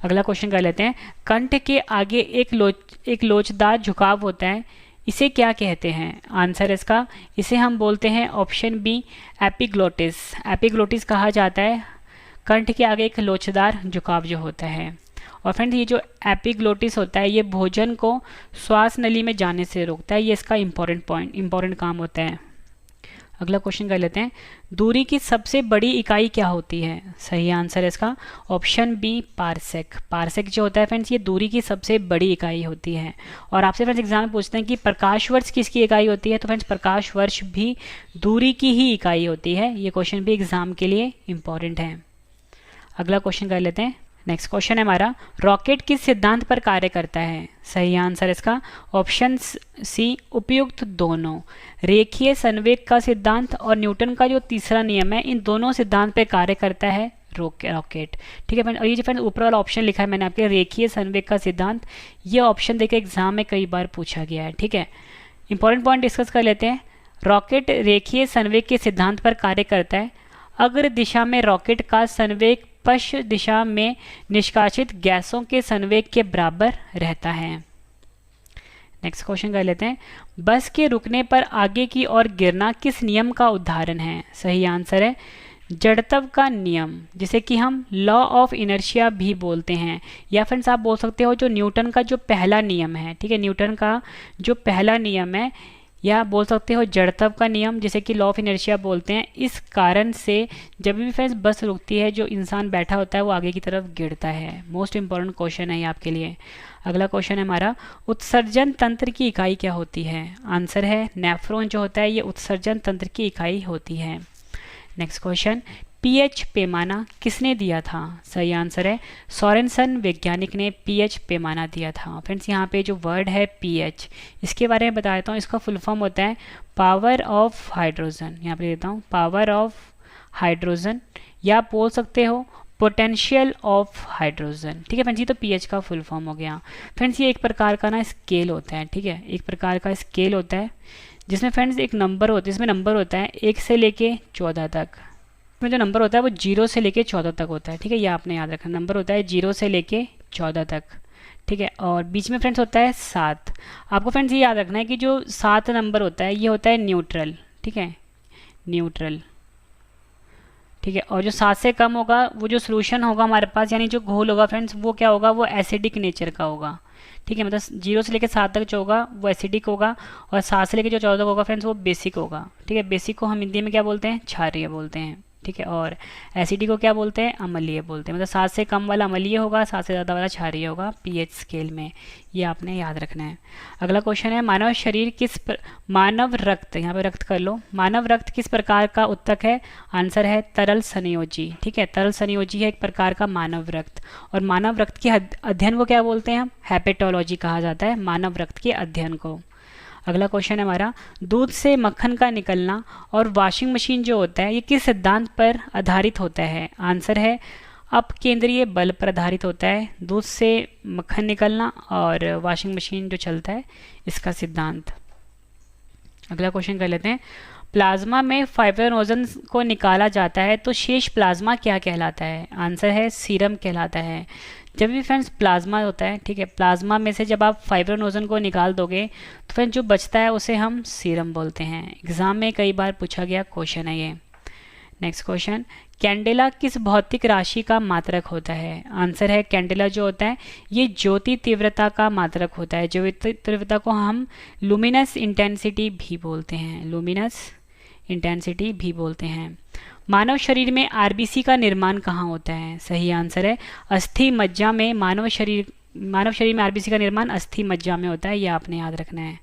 अगला क्वेश्चन कर लेते हैं, कंठ के आगे एक लोचदार झुकाव होता है, इसे क्या कहते हैं? आंसर इसका, इसे हम बोलते हैं ऑप्शन बी एपिग्लोटिस। एपिग्लोटिस कहा जाता है कंठ के आगे एक लोचदार झुकाव जो होता है। और फ्रेंड्स ये जो एपिग्लोटिस होता है ये भोजन को श्वास नली में जाने से रोकता है, ये इसका इंपॉर्टेंट काम होता है। अगला क्वेश्चन कर लेते हैं, दूरी की सबसे बड़ी इकाई क्या होती है? सही आंसर है इसका ऑप्शन बी पारसेक। पारसेक जो होता है फ्रेंड्स ये दूरी की सबसे बड़ी इकाई होती है। और आपसे फ्रेंड्स एग्जाम में पूछते हैं कि प्रकाश वर्ष किसकी इकाई होती है, तो फ्रेंड्स प्रकाश वर्ष भी दूरी की ही इकाई होती है। ये क्वेश्चन भी एग्जाम के लिए इंपॉर्टेंट है। अगला क्वेश्चन कर लेते हैं, नेक्स्ट क्वेश्चन है हमारा, रॉकेट किस सिद्धांत पर कार्य करता है? सही आंसर इसका ऑप्शन सी उपयुक्त दोनों। रेखीय संवेग का सिद्धांत और न्यूटन का जो तीसरा नियम है, इन दोनों सिद्धांत पर कार्य करता है रॉकेट। ठीक है फ्रेंड, और ये जो फ्रेंड ऊपर वाला ऑप्शन लिखा है मैंने आपके, रेखीय संवेग का सिद्धांत, ये ऑप्शन देखिए एग्जाम में कई बार पूछा गया है। ठीक है, इंपॉर्टेंट पॉइंट डिस्कस कर लेते हैं। रॉकेट रेखीय संवेग के सिद्धांत पर कार्य करता है अग्र दिशा में रॉकेट का संवेग पश्चिम दिशा में निष्कासित गैसों के संवेग के बराबर रहता है। नेक्स्ट क्वेश्चन कर लेते हैं, बस के रुकने पर आगे की ओर गिरना किस नियम का उदाहरण है? सही आंसर है जड़त्व का नियम, जिसे कि हम लॉ ऑफ इनर्शिया भी बोलते हैं, या फ्रेंड्स आप बोल सकते हो जो न्यूटन का जो पहला नियम है। ठीक है, न्यूटन का जो पहला नियम है, या बोल सकते हो जड़त्व का नियम, जिसे कि लॉ ऑफ इनर्शिया बोलते हैं। इस कारण से जब भी फ्रेंड्स बस रुकती है, जो इंसान बैठा होता है वो आगे की तरफ गिरता है। मोस्ट इंपॉर्टेंट क्वेश्चन है ये आपके लिए। अगला क्वेश्चन है हमारा, उत्सर्जन तंत्र की इकाई क्या होती है? आंसर है नेफ्रॉन जो होता है ये उत्सर्जन तंत्र की इकाई होती है। नेक्स्ट क्वेश्चन, पीएच पैमाना किसने दिया था? सही आंसर है सोरेनसन वैज्ञानिक ने पीएच पैमाना दिया था। फ्रेंड्स यहाँ पे जो वर्ड है पीएच, इसके बारे में बता देता हूँ। इसका फुल फॉर्म होता है पावर ऑफ हाइड्रोजन। यहाँ पे देता हूँ पावर ऑफ हाइड्रोजन, या बोल सकते हो पोटेंशियल ऑफ हाइड्रोजन। ठीक है फ्रेंड्स, ये तो पीएच का फुल फॉर्म हो गया। फ्रेंड्स ये एक प्रकार का ना स्केल होता है। ठीक है, एक प्रकार का स्केल होता है जिसमें फ्रेंड्स एक नंबर होता है, इसमें नंबर होता है 1 से लेके 14 तक। में जो नंबर होता है वो 0 से लेके 14 तक होता है। ठीक है, ये आपने याद रखना, नंबर होता है 0 से लेके 14 तक। ठीक है, और बीच में फ्रेंड्स होता है 7। आपको फ्रेंड्स ये याद रखना है कि जो 7 नंबर होता है ये होता है न्यूट्रल। ठीक है, न्यूट्रल। ठीक है, और जो 7 से कम होगा वो जो सोल्यूशन होगा हमारे पास, यानी जो घोल होगा फ्रेंड्स, वो क्या होगा, वो एसिडिक नेचर का होगा। ठीक है, मतलब 0 से लेकर 7 तक जो होगा वो एसिडिक होगा, और 7 से लेकर जो 14 तक होगा फ्रेंड्स वो बेसिक होगा। ठीक है, बेसिक को हम हिंदी में क्या बोलते हैं, क्षारीय बोलते हैं। ठीक है, और एसिडिक को क्या बोलते हैं, अम्लीय बोलते हैं। मतलब 7 से कम वाला अम्लीय होगा, 7 से ज़्यादा वाला क्षारीय होगा पीएच स्केल में। ये आपने याद रखना है। अगला क्वेश्चन है, मानव शरीर मानव रक्त, यहाँ पे रक्त कर लो, मानव रक्त किस प्रकार का उत्तक है? आंसर है तरल संयोजी। ठीक है, तरल संयोजी है एक प्रकार का मानव रक्त, और मानव रक्त के अध्ययन को क्या बोलते हैं हम? हेपेटोलॉजी कहा जाता है मानव रक्त के अध्ययन को। अगला क्वेश्चन है हमारा, दूध से मक्खन का निकलना और वॉशिंग मशीन जो होता है ये किस सिद्धांत पर आधारित होता है? आंसर है अपकेंद्रीय बल पर आधारित होता है। दूध से मक्खन निकलना और वॉशिंग मशीन जो चलता है इसका सिद्धांत। अगला क्वेश्चन कर लेते हैं, प्लाज्मा में फाइब्रिनोजन को निकाला जाता है तो शेष प्लाज्मा क्या कहलाता है? आंसर है सीरम कहलाता है। जब भी फ्रेंड्स प्लाज्मा होता है, ठीक है, प्लाज्मा में से जब आप फाइब्रिनोजन को निकाल दोगे तो फ्रेंड्स जो बचता है उसे हम सीरम बोलते हैं। एग्जाम में कई बार पूछा गया क्वेश्चन है ये। नेक्स्ट क्वेश्चन, कैंडेला किस भौतिक राशि का मात्रक होता है? आंसर है कैंडेला जो होता है ये ज्योति तीव्रता का मात्रक होता है। ज्योति तीव्रता को हम लुमिनस इंटेंसिटी भी बोलते हैं, लुमिनस इंटेंसिटी भी बोलते हैं। मानव शरीर में आरबीसी का निर्माण कहाँ होता है? सही आंसर है अस्थि मज्जा में। मानव शरीर में आरबीसी का निर्माण अस्थि मज्जा में होता है, ये आपने याद रखना है।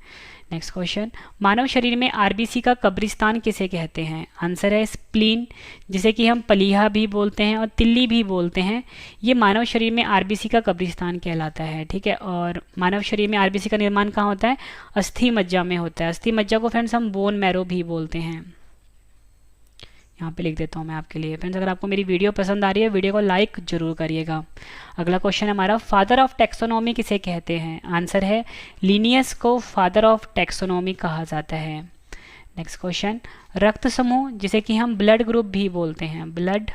नेक्स्ट क्वेश्चन, मानव शरीर में आरबीसी का कब्रिस्तान किसे कहते हैं? आंसर है स्प्लीन, जिसे कि हम पलीहा भी बोलते हैं और तिल्ली भी बोलते हैं। ये मानव शरीर में आरबीसी का कब्रिस्तान कहलाता है। ठीक है, और मानव शरीर में आरबीसी का निर्माण कहाँ होता है? अस्थि मज्जा में होता है। अस्थि मज्जा को फ्रेंड्स हम बोन मैरो भी बोलते हैं। यहाँ पे लिख देता हूँ मैं आपके लिए। फ्रेंड्स अगर आपको मेरी वीडियो पसंद आ रही है, वीडियो को लाइक जरूर करिएगा। अगला क्वेश्चन हमारा, फादर ऑफ टेक्सोनॉमी किसे कहते हैं? आंसर है लिनियस को फादर ऑफ टेक्सोनॉमी कहा जाता है। नेक्स्ट क्वेश्चन, रक्त समूह जिसे कि हम ब्लड ग्रुप भी बोलते हैं, ब्लड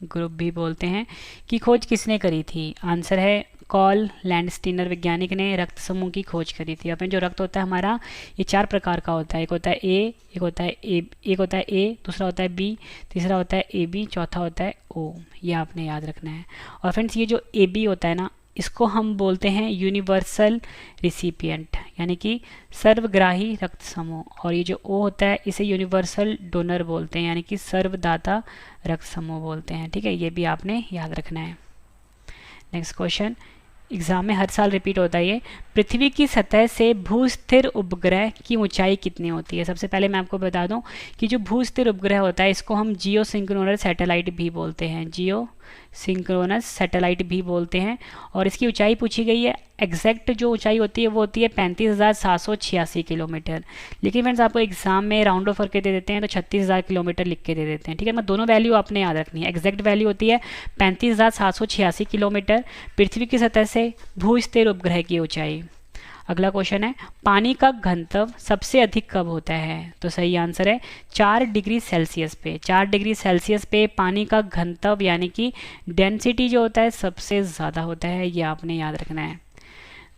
ग्रुप भी बोलते हैं, की खोज किसने करी थी? आंसर है कॉल लैंडस्टीनर वैज्ञानिक ने रक्त समूह की खोज करी थी। अपने जो रक्त होता है हमारा, ये 4 प्रकार का होता है। एक होता है एक होता है ए, दूसरा होता है बी, तीसरा होता है ए बी, चौथा होता है ओ। ये आपने याद रखना है। और फ्रेंड्स ये जो ए बी होता है ना, इसको हम बोलते हैं यूनिवर्सल रिसिपिएंट, यानी कि सर्वग्राही रक्त समूह। और ये जो ओ होता है इसे यूनिवर्सल डोनर बोलते हैं, यानी कि सर्वदाता रक्त समूह बोलते हैं। ठीक है, ये भी आपने याद रखना है। नेक्स्ट क्वेश्चन, एग्जाम में हर साल रिपीट होता है ये। पृथ्वी की सतह से भूस्थिर उपग्रह की ऊंचाई कितनी होती है? सबसे पहले मैं आपको बता दूं कि जो भूस्थिर उपग्रह होता है इसको हम जियो सिंक्रोनस सैटेलाइट भी बोलते हैं, जियो सिंक्रोनस सैटेलाइट भी बोलते हैं। और इसकी ऊंचाई पूछी गई है, एग्जैक्ट जो ऊंचाई होती है वो होती है 35,786 किलोमीटर। लेकिन फ्रेंड्स आपको एग्जाम में राउंड ऑफ करके दे देते हैं तो 36,000 किलोमीटर लिख के दे देते हैं। ठीक है, मैं दोनों वैल्यू आपने याद रखनी है। एग्जैक्ट वैल्यू होती है 35,786 किलोमीटर, पृथ्वी की सतह से भूस्थिर उपग्रह की ऊंचाई। अगला क्वेश्चन है, पानी का घनत्व सबसे अधिक कब होता है? तो सही आंसर है 4 डिग्री सेल्सियस पे। 4 डिग्री सेल्सियस पे पानी का घनत्व यानी कि डेंसिटी जो होता है सबसे ज़्यादा होता है, ये आपने याद रखना है।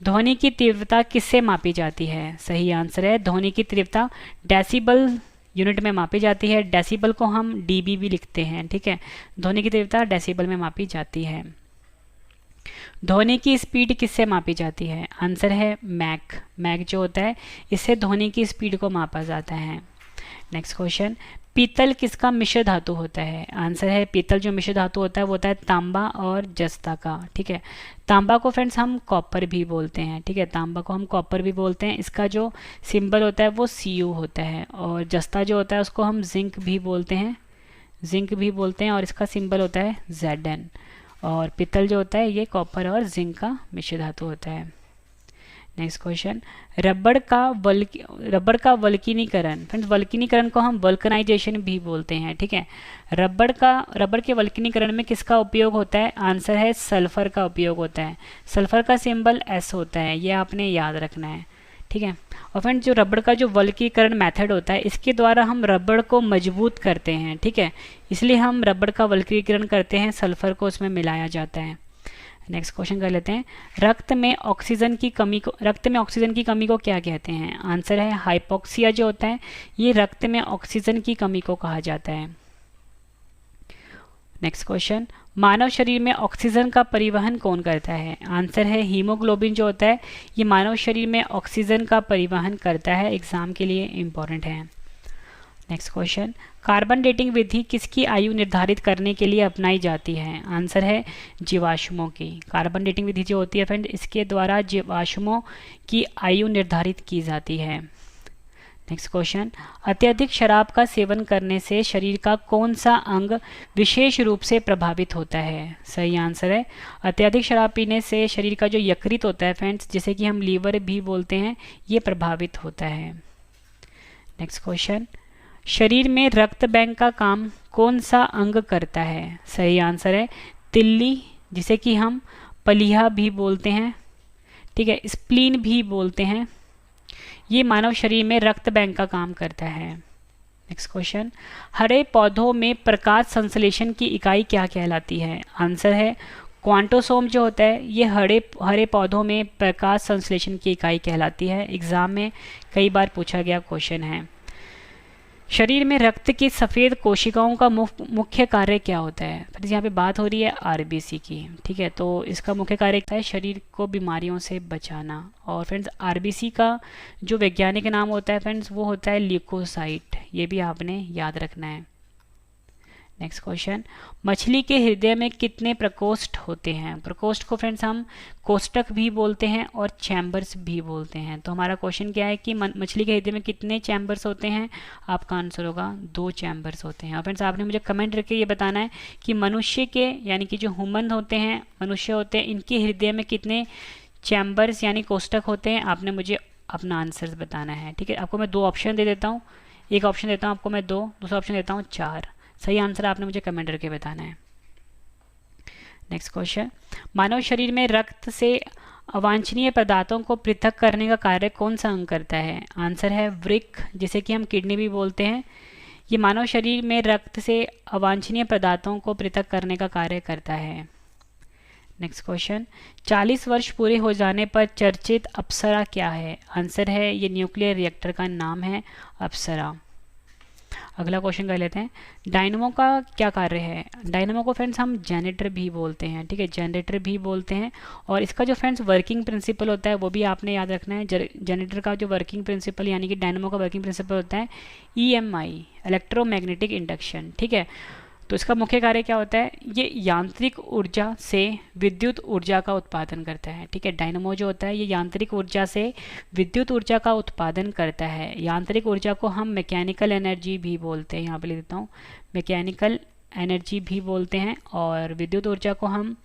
ध्वनि की तीव्रता किससे मापी जाती है? सही आंसर है ध्वनि की तीव्रता डेसिबल यूनिट में मापी जाती है। डेसिबल को हम डीबी भी लिखते हैं। ठीक है, ध्वनि की तीव्रता डेसिबल में मापी जाती है। ध्वनि की स्पीड किससे मापी जाती है? आंसर है मैक। मैक जो होता है इससे ध्वनि की स्पीड को मापा जाता है। नेक्स्ट क्वेश्चन, पीतल किसका मिश्र धातु होता है? आंसर है पीतल जो मिश्र धातु होता है वो होता है तांबा और जस्ता का। ठीक है, तांबा को फ्रेंड्स हम कॉपर भी बोलते हैं। ठीक है, तांबा को हम कॉपर भी बोलते हैं। इसका जो सिंबल होता है वो Cu होता है। और जस्ता जो होता है उसको हम जिंक भी बोलते हैं, जिंक भी बोलते हैं, और इसका सिंबल होता है Zn। और पीतल जो होता है ये कॉपर और जिंक का मिश्र धातु होता है। नेक्स्ट क्वेश्चन, रबड़ का वल्कनीकरण, फ्रेंड्स वल्कनीकरण को हम वल्कनाइजेशन भी बोलते हैं। ठीक है, रबड़ के वल्कनीकरण में किसका उपयोग होता है? आंसर है सल्फर का उपयोग होता है। सल्फर का सिंबल S होता है, ये आपने याद रखना है। ठीक है, और फ्रेंड्स जो रबड़ का जो वल्कनीकरण मेथड होता है इसके द्वारा हम रबड़ को मजबूत करते हैं। ठीक है, इसलिए हम रबड़ का वल्कनीकरण करते हैं, सल्फर को उसमें मिलाया जाता है। नेक्स्ट क्वेश्चन कर लेते हैं, रक्त में ऑक्सीजन की कमी को क्या कहते हैं? आंसर है हाइपोक्सिया जो होता है ये रक्त में ऑक्सीजन की कमी को कहा जाता है। नेक्स्ट क्वेश्चन, मानव शरीर में ऑक्सीजन का परिवहन कौन करता है? आंसर है हीमोग्लोबिन जो होता है ये मानव शरीर में ऑक्सीजन का परिवहन करता है। एग्जाम के लिए इम्पॉर्टेंट है। नेक्स्ट क्वेश्चन, कार्बन डेटिंग विधि किसकी आयु निर्धारित करने के लिए अपनाई जाती है? आंसर है जीवाश्मों की। कार्बन डेटिंग विधि जो होती है फ्रेंड इसके द्वारा जीवाश्मों की आयु निर्धारित की जाती है। नेक्स्ट क्वेश्चन, अत्यधिक शराब का सेवन करने से शरीर का कौन सा अंग विशेष रूप से प्रभावित होता है? सही आंसर है अत्यधिक शराब पीने से शरीर का जो यकृत होता है फ्रेंड्स, जिसे कि हम लीवर भी बोलते हैं, ये प्रभावित होता है। नेक्स्ट क्वेश्चन, शरीर में रक्त बैंक का काम कौन सा अंग करता है? सही आंसर है तिल्ली, जिसे कि हम पलीहा भी बोलते हैं। ठीक है, स्प्लीन भी बोलते हैं। ये मानव शरीर में रक्त बैंक का काम करता है। नेक्स्ट क्वेश्चन, हरे पौधों में प्रकाश संश्लेषण की इकाई क्या कहलाती है? आंसर है क्वांटोसोम जो होता है ये हरे पौधों में प्रकाश संश्लेषण की इकाई कहलाती है। एग्जाम में कई बार पूछा गया क्वेश्चन है। शरीर में रक्त की सफ़ेद कोशिकाओं का मुख्य कार्य क्या होता है? फिर यहाँ पे बात हो रही है आरबीसी की। ठीक है, तो इसका मुख्य कार्य क्या है? शरीर को बीमारियों से बचाना। और फ्रेंड्स आरबीसी का जो वैज्ञानिक नाम होता है फ्रेंड्स वो होता है ल्यूकोसाइट, ये भी आपने याद रखना है। नेक्स्ट क्वेश्चन, मछली के हृदय में कितने प्रकोष्ठ होते हैं? प्रकोष्ठ को फ्रेंड्स हम कोष्ठक भी बोलते हैं और चैम्बर्स भी बोलते हैं। तो हमारा क्वेश्चन क्या है कि मछली के हृदय में कितने चैम्बर्स होते हैं? आपका आंसर होगा 2 चैम्बर्स होते हैं। और फ्रेंड्स आपने मुझे कमेंट करके ये बताना है कि मनुष्य के यानी कि जो ह्यूमन होते हैं, मनुष्य होते हैं, इनके हृदय में कितने चैम्बर्स यानी कोष्ठक होते हैं? आपने मुझे अपना आंसर बताना है। ठीक है, आपको मैं 2 ऑप्शन दे देता हूँ। एक ऑप्शन देता हूँ आपको मैं 2, दूसरा ऑप्शन देता हूँ 4। सही आंसर आपने मुझे कमेंट करके बताना है। नेक्स्ट क्वेश्चन, मानव शरीर में रक्त से अवांछनीय पदार्थों को पृथक करने का कार्य कौन सा अंग करता है? आंसर है वृक्क, जिसे कि हम किडनी भी बोलते हैं। ये मानव शरीर में रक्त से अवांछनीय पदार्थों को पृथक करने का कार्य करता है। नेक्स्ट क्वेश्चन, 40 वर्ष पूरे हो जाने पर चर्चित अप्सरा क्या है? आंसर है ये न्यूक्लियर रिएक्टर का नाम है अप्सरा। अगला क्वेश्चन कर लेते हैं, डायनमो का क्या कार्य है? डायनमो को फ्रेंड्स हम जनरेटर भी बोलते हैं, ठीक है, जनरेटर भी बोलते हैं। और इसका जो फ्रेंड्स वर्किंग प्रिंसिपल होता है वो भी आपने याद रखना है। जनरेटर का जो वर्किंग प्रिंसिपल यानी कि डायनमो का वर्किंग प्रिंसिपल होता है EMI, इलेक्ट्रोमैग्नेटिक इंडक्शन, ठीक है। तो इसका मुख्य कार्य क्या होता है? ये यांत्रिक ऊर्जा से विद्युत ऊर्जा का उत्पादन करता है, ठीक है। डायनमो जो होता है ये यांत्रिक ऊर्जा से विद्युत ऊर्जा का उत्पादन करता है। यांत्रिक ऊर्जा को हम मैकेनिकल एनर्जी भी बोलते हैं, यहाँ पे लिख देता हूँ, मैकेनिकल एनर्जी भी बोलते हैं, और विद्युत ऊर्जा को हम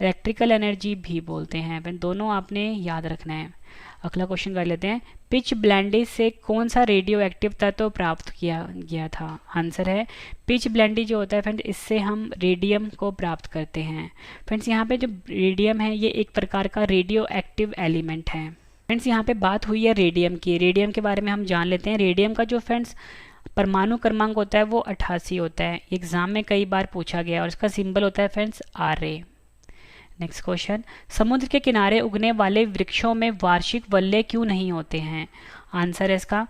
इलेक्ट्रिकल एनर्जी भी बोलते हैं। दोनों आपने याद रखना है। अगला क्वेश्चन कर लेते हैं, पिच ब्लेंडी से कौन सा रेडियो एक्टिव तत्व प्राप्त किया गया था? आंसर है पिच ब्लेंडी जो होता है फ्रेंड्स, इससे हम रेडियम को प्राप्त करते हैं। फ्रेंड्स यहाँ पे जो रेडियम है ये एक प्रकार का रेडियो एक्टिव एलिमेंट है। फ्रेंड्स यहाँ पे बात हुई है रेडियम की, रेडियम के बारे में हम जान लेते हैं। रेडियम का जो फ्रेंड्स परमाणु क्रमांक होता है वो 88 होता है। एग्जाम में कई बार पूछा गया, और इसका सिंबल होता है फ्रेंड्स Ra। नेक्स्ट क्वेश्चन, समुद्र के किनारे उगने वाले वृक्षों में वार्षिक वल्ले क्यों नहीं होते हैं? आंसर है इसका,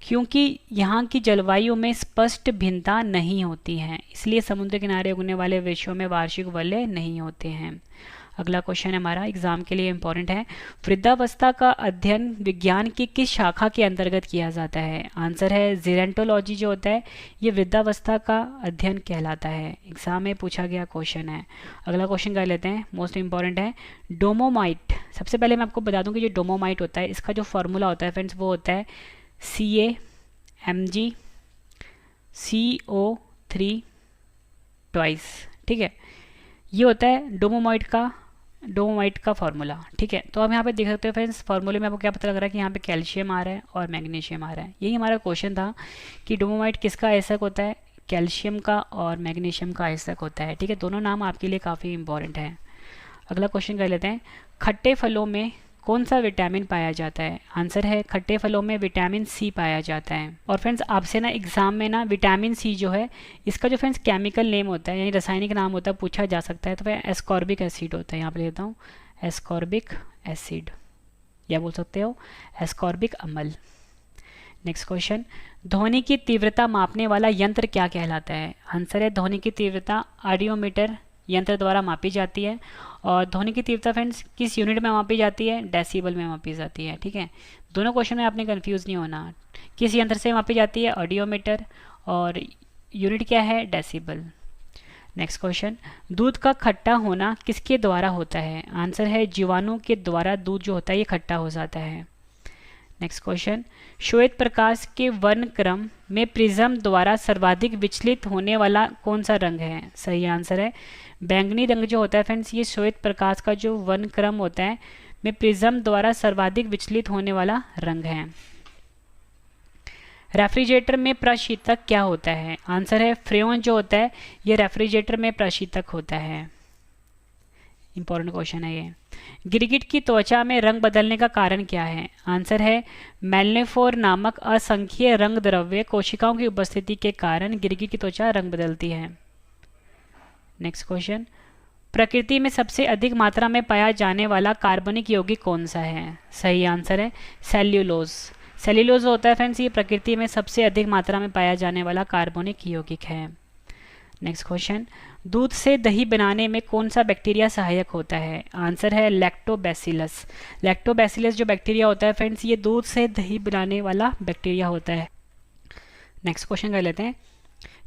क्योंकि यहाँ की जलवायु में स्पष्ट भिन्नता नहीं होती है, इसलिए समुद्र किनारे उगने वाले वृक्षों में वार्षिक वल्ले नहीं होते हैं। अगला क्वेश्चन हमारा एग्जाम के लिए इंपॉर्टेंट है, वृद्धावस्था का अध्ययन विज्ञान की किस शाखा के अंतर्गत किया जाता है? आंसर है जेरेंटोलॉजी जो होता है ये वृद्धावस्था का अध्ययन कहलाता है। एग्जाम में पूछा गया क्वेश्चन है। अगला क्वेश्चन कर लेते हैं, मोस्ट इंपॉर्टेंट है डोमोमाइट। सबसे पहले मैं आपको बता दूं कि जो डोमोमाइट होता है इसका जो फॉर्मूला होता है फ्रेंड्स वो होता है CaMgCO3 ट्वाइस, ठीक है। ये होता है डोमोमाइट का फार्मूला, ठीक है। तो आप यहाँ पे देख सकते हो फ्रेंड्स, फार्मूले में आपको क्या पता लग रहा है कि यहाँ पे कैल्शियम आ रहा है और मैग्नीशियम आ रहा है। यही हमारा क्वेश्चन था कि डोमोमाइट किसका आयस्क होता है? कैल्शियम का और मैग्नीशियम का आयस्क होता है, ठीक है। दोनों नाम आपके लिए काफ़ी इंपॉर्टेंट है। अगला क्वेश्चन कर लेते हैं, खट्टे फलों में कौन सा विटामिन पाया जाता है? आंसर है खट्टे फलों में विटामिन C पाया जाता है। और फ्रेंड्स आपसे ना एग्जाम में ना विटामिन C जो है इसका जो फ्रेंड्स केमिकल नेम होता है यानी रासायनिक नाम होता है पूछा जा सकता है, तो वह एस्कॉर्बिक एसिड होता है। यहाँ पे लेता हूँ एस्कॉर्बिक एसिड, या बोल सकते हो एस्कॉर्बिक अम्ल। नेक्स्ट क्वेश्चन, ध्वनि की तीव्रता मापने वाला यंत्र क्या कहलाता है? आंसर है ध्वनि की तीव्रता ऑडियोमीटर यंत्र द्वारा मापी जाती है। और ध्वनि की तीव्रता फ्रेंड्स किस यूनिट में मापी जाती है? डेसिबल में मापी जाती है, ठीक है। दोनों क्वेश्चन में आपने कंफ्यूज नहीं होना। किस यंत्र से मापी जाती है? ऑडियोमीटर, और यूनिट क्या है? डेसिबल। नेक्स्ट क्वेश्चन, दूध का खट्टा होना किसके द्वारा होता है? आंसर है जीवाणु के द्वारा दूध जो होता है ये खट्टा हो जाता है। नेक्स्ट क्वेश्चन, श्वेत प्रकाश के वर्णक्रम में प्रिज्म द्वारा सर्वाधिक विचलित होने वाला कौन सा रंग है? सही आंसर है बैंगनी रंग जो होता है फ्रेंड्स, ये श्वेत प्रकाश का जो वर्णक्रम होता है में प्रिज्म द्वारा सर्वाधिक विचलित होने वाला रंग है। रेफ्रिजरेटर में प्रशीतक क्या होता है? आंसर है फ्रेon जो होता है ये रेफ्रिजरेटर में प्रशीतक होता है। इंपॉर्टेंट क्वेश्चन है ये। गिरगिट की त्वचा में रंग बदलने का कारण क्या है? आंसर है मेलनेफोर नामक असंख्य रंग द्रव्य कोशिकाओं की उपस्थिति के कारण गिरगिट की त्वचा रंग बदलती है। नेक्स्ट क्वेश्चन, प्रकृति में सबसे अधिक मात्रा में पाया जाने वाला कार्बनिक यौगिक कौन सा है? सही आंसर है सेल्यूलोज। सेल्यूलोज होता है फ्रेंड्स ये प्रकृति में सबसे अधिक मात्रा में पाया जाने वाला कार्बनिक यौगिक है। नेक्स्ट क्वेश्चन, दूध से दही बनाने में कौन सा बैक्टीरिया सहायक होता है? आंसर है लैक्टोबैसिलस। लैक्टोबैसिलस जो बैक्टीरिया होता है फ्रेंड्स ये दूध से दही बनाने वाला बैक्टीरिया होता है। नेक्स्ट क्वेश्चन कर लेते हैं,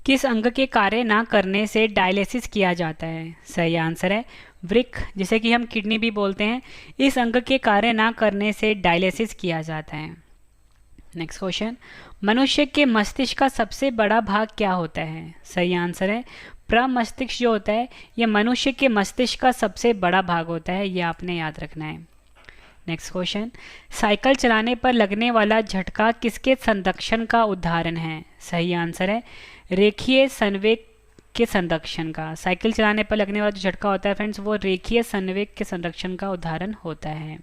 किस अंग के कार्य ना करने से डायलिसिस किया जाता है? सही आंसर है वृक्क, जिसे कि हम किडनी भी बोलते हैं। इस अंग के कार्य ना करने से डायलिसिस किया जाता है। नेक्स्ट क्वेश्चन, मनुष्य के मस्तिष्क का सबसे बड़ा भाग क्या होता है? सही आंसर है प्रमस्तिष्क जो होता है यह मनुष्य के मस्तिष्क का सबसे बड़ा भाग होता है, यह आपने याद रखना है। नेक्स्ट क्वेश्चन, साइकिल चलाने पर लगने वाला झटका किसके संरक्षण का उदाहरण है? सही आंसर है रेखीय संवेग के संरक्षण का। साइकिल चलाने पर लगने वाला जो झटका होता है फ्रेंड्स वो रेखीय संवेग के संरक्षण का उदाहरण होता है।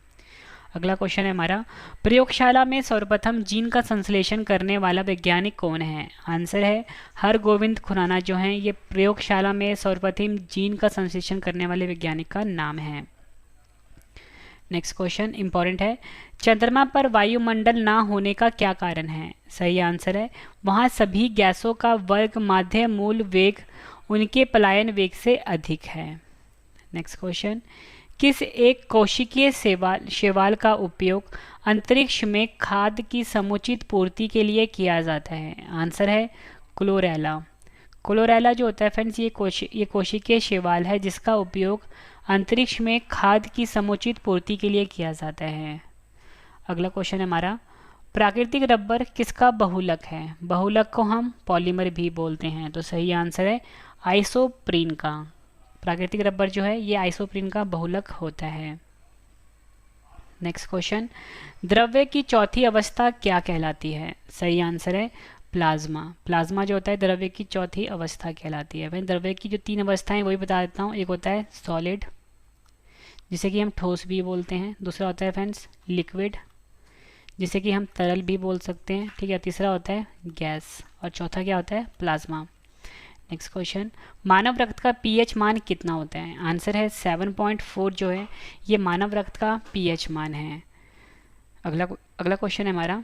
अगला क्वेश्चन है हमारा, प्रयोगशाला में सर्वप्रथम जीन का संश्लेषण करने वाला वैज्ञानिक कौन है? आंसर है हरगोविंद खुराना जो हैं ये प्रयोगशाला में सर्वप्रथम जीन का संश्लेषण करने वाले वैज्ञानिक का नाम है। नेक्स्ट क्वेश्चन इंपॉर्टेंट है, चंद्रमा पर वायुमंडल ना होने का क्या कारण है? सही आंसर है वहाँ सभी गैसों का वर्ग माध्य मूल वेग उनके पलायन वेग से अधिक है। नेक्स्ट क्वेश्चन, किस एक कोशिकीय शैवाल का उपयोग अंतरिक्ष में खाद्य की समुचित पूर्ति के लिए किया जाता है? आंसर है क्लोरेला। क्लोरेला जो होता है फ्रेंड्स ये कोशिकीय शैवाल है जिसका उपयोग अंतरिक्ष में खाद्य की समुचित पूर्ति के लिए किया जाता है। अगला क्वेश्चन है हमारा, प्राकृतिक रबर किसका बहुलक है? बहुलक को हम पॉलीमर भी बोलते हैं, तो सही आंसर है आइसोप्रीन का। प्राकृतिक रबर जो है ये आइसोप्रीन का बहुलक होता है। नेक्स्ट क्वेश्चन, द्रव्य की चौथी अवस्था क्या कहलाती है? सही आंसर है प्लाज्मा। प्लाज्मा जो होता है द्रव्य की चौथी अवस्था कहलाती है। भाई द्रव्य की जो 3 अवस्थाएं वही बता देता हूँ। एक होता है सॉलिड जिसे कि हम ठोस भी बोलते हैं, दूसरा होता है फ्रेंड्स लिक्विड जिसे कि हम तरल भी बोल सकते हैं, ठीक है, तीसरा होता है गैस और चौथा क्या होता है प्लाज्मा। नेक्स्ट क्वेश्चन, मानव रक्त का पीएच मान कितना होता है? आंसर है 7.4 जो है ये मानव रक्त का पीएच मान है। अगला क्वेश्चन है हमारा,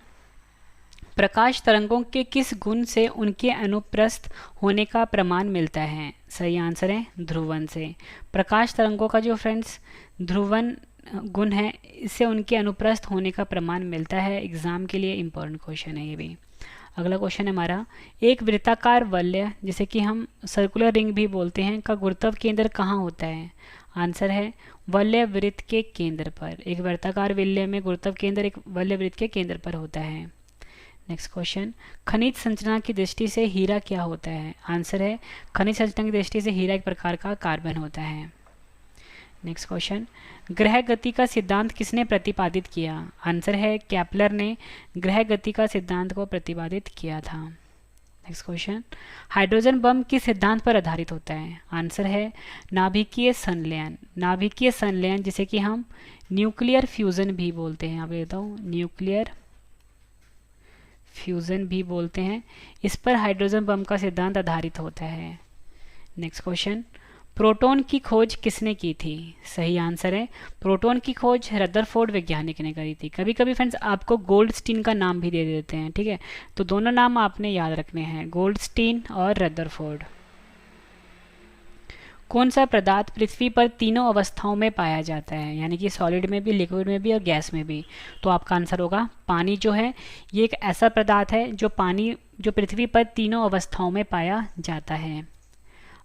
प्रकाश तरंगों के किस गुण से उनके अनुप्रस्थ होने का प्रमाण मिलता है? सही आंसर है ध्रुवन से। प्रकाश तरंगों का जो फ्रेंड्स ध्रुवन गुण है इससे उनके अनुप्रस्थ होने का प्रमाण मिलता है। एग्जाम के लिए इम्पोर्टेंट क्वेश्चन है ये भी। अगला क्वेश्चन है हमारा, एक वृत्ताकार वलय जिसे कि हम सर्कुलर रिंग भी बोलते हैं का गुरुत्व केंद्र कहाँ होता है? आंसर है वलय वृत्त के केंद्र पर। एक वृत्ताकार वलय में गुरुत्व केंद्र एक वलय वृत्त के केंद्र पर होता है। नेक्स्ट क्वेश्चन, खनिज संरचना की दृष्टि से हीरा क्या होता है? आंसर है खनिज संरचना की दृष्टि से हीरा एक प्रकार का कार्बन होता है। नेक्स्ट क्वेश्चन, ग्रह गति का सिद्धांत किसने प्रतिपादित किया? आंसर है केपलर ने ग्रह गति का सिद्धांत को प्रतिपादित किया था। नेक्स्ट क्वेश्चन, हाइड्रोजन बम किस सिद्धांत पर आधारित होता है? आंसर है नाभिकीय संलयन। नाभिकीय संलयन जिसे कि हम न्यूक्लियर फ्यूजन भी बोलते हैं, यहाँ पे देता हूँ न्यूक्लियर फ्यूजन भी बोलते हैं, इस पर हाइड्रोजन बम का सिद्धांत आधारित होता है। नेक्स्ट क्वेश्चन, प्रोटॉन की खोज किसने की थी? सही आंसर है प्रोटॉन की खोज रदरफोर्ड वैज्ञानिक ने करी थी। कभी कभी फ्रेंड्स आपको गोल्डस्टीन का नाम भी दे देते हैं, ठीक है, तो दोनों नाम आपने याद रखने हैं, गोल्डस्टीन और रदरफोर्ड। कौन सा पदार्थ पृथ्वी पर तीनों अवस्थाओं में पाया जाता है, यानी कि सॉलिड में भी, लिक्विड में भी और गैस में भी? तो आपका आंसर होगा पानी जो है ये एक ऐसा पदार्थ है जो पृथ्वी पर तीनों अवस्थाओं में पाया जाता है।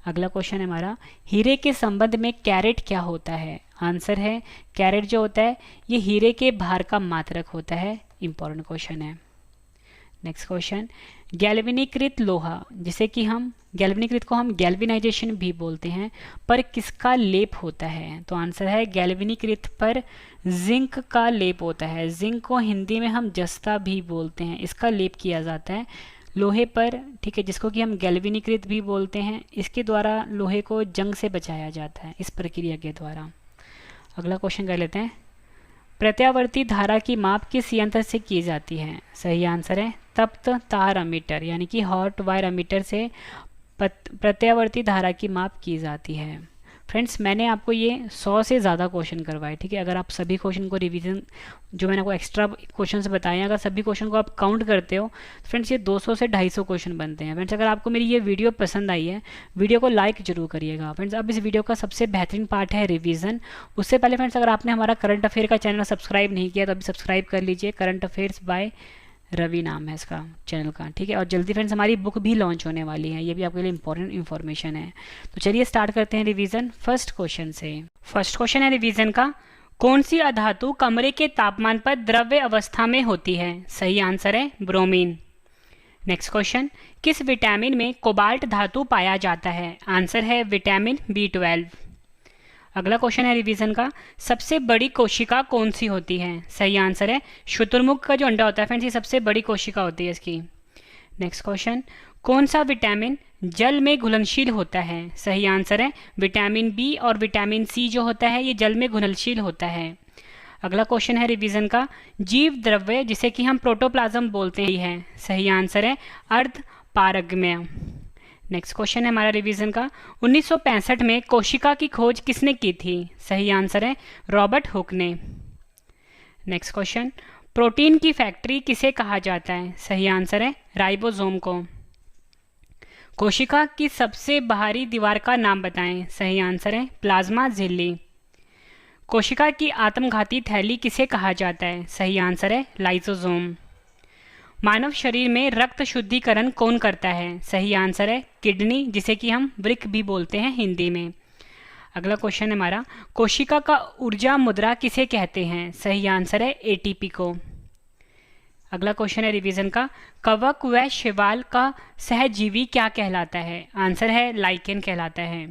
अगला क्वेश्चन है हमारा, हीरे के संबंध में कैरेट क्या होता है? आंसर है कैरेट जो होता है ये हीरे के भार का मात्रक होता है। इंपॉर्टेंट क्वेश्चन है। नेक्स्ट क्वेश्चन, गैल्वेनीकृत लोहा जिसे कि हम गैल्वेनीकृत को हम गैल्वेनाइजेशन भी बोलते हैं पर किसका लेप होता है? तो आंसर है गैल्वेनीकृत पर जिंक का लेप होता है। जिंक को हिंदी में हम जस्ता भी बोलते हैं, इसका लेप किया जाता है लोहे पर, ठीक है, जिसको कि हम गैल्वेनीकृत भी बोलते हैं। इसके द्वारा लोहे को जंग से बचाया जाता है इस प्रक्रिया के द्वारा। अगला क्वेश्चन कर लेते हैं, प्रत्यावर्ती धारा की माप किस यंत्र से की जाती है? सही आंसर है तप्त तार अमीटर, यानी कि हॉट वायर अमीटर से प्रत्यावर्ती धारा की माप की जाती है। फ्रेंड्स मैंने आपको ये 100 से ज़्यादा क्वेश्चन करवाए, ठीक है, अगर आप सभी क्वेश्चन को रिवीजन जो मैंने आपको एक्स्ट्रा क्वेश्चन बताए हैं अगर सभी क्वेश्चन को आप काउंट करते हो फ्रेंड्स ये 200 से 250 क्वेश्चन बनते हैं। फ्रेंड्स अगर आपको मेरी ये वीडियो पसंद आई है वीडियो को लाइक जरूर करिएगा। फ्रेंड्स अब इस वीडियो का सबसे बेहतरीन पार्ट है रिवीजन। उससे पहले फ्रेंड्स अगर आपने हमारा करंट अफेयर का चैनल सब्सक्राइब नहीं किया तो अभी सब्सक्राइब कर लीजिए। करंट अफेयर्स बाय रवि नाम है इसका चैनल का, ठीक है, और जल्दी फ्रेंड्स हमारी बुक भी लॉन्च होने वाली है, ये भी आपके लिए इंपॉर्टेंट इन्फॉर्मेशन है। तो चलिए स्टार्ट करते हैं रिवीजन फर्स्ट क्वेश्चन से। फर्स्ट क्वेश्चन है रिवीजन का, कौन सी अधातु कमरे के तापमान पर द्रव्य अवस्था में होती है? सही आंसर है ब्रोमीन। नेक्स्ट क्वेश्चन, किस विटामिन में कोबाल्ट धातु पाया जाता है? आंसर है विटामिन B12। अगला क्वेश्चन है रिवीजन का, सबसे बड़ी कोशिका कौन सी होती है? सही आंसर है शुतुरमुर्ग का जो अंडा होता है फ्रेंड्स ये सबसे बड़ी कोशिका होती है इसकी। नेक्स्ट क्वेश्चन, कौन सा विटामिन जल में घुलनशील होता है? सही आंसर है विटामिन B और विटामिन C जो होता है ये जल में घुलनशील होता है। अगला क्वेश्चन है रिवीजन का, जीव द्रव्य जिसे कि हम प्रोटोप्लाज्म बोलते हैं, सही आंसर है अर्ध पारगम्य। नेक्स्ट क्वेश्चन है हमारा रिवीजन का, 1965 में कोशिका की खोज किसने की थी, सही आंसर है रॉबर्ट हुक ने। नेक्स्ट क्वेश्चन, प्रोटीन की फैक्ट्री किसे कहा जाता है, सही आंसर है राइबोसोम को। कोशिका की सबसे बाहरी दीवार का नाम बताएं, सही आंसर है प्लाज्मा झिल्ली। कोशिका की आत्मघाती थैली किसे कहा जाता है, सही आंसर है लाइसोसोम। मानव शरीर में रक्त शुद्धिकरण कौन करता है, सही आंसर है किडनी, जिसे कि हम वृक्क भी बोलते हैं हिंदी में। अगला क्वेश्चन है हमारा, कोशिका का ऊर्जा मुद्रा किसे कहते हैं, सही आंसर है एटीपी को। अगला क्वेश्चन है रिवीजन का, कवक व शैवाल का सहजीवी क्या कहलाता है, आंसर है लाइकेन कहलाता है।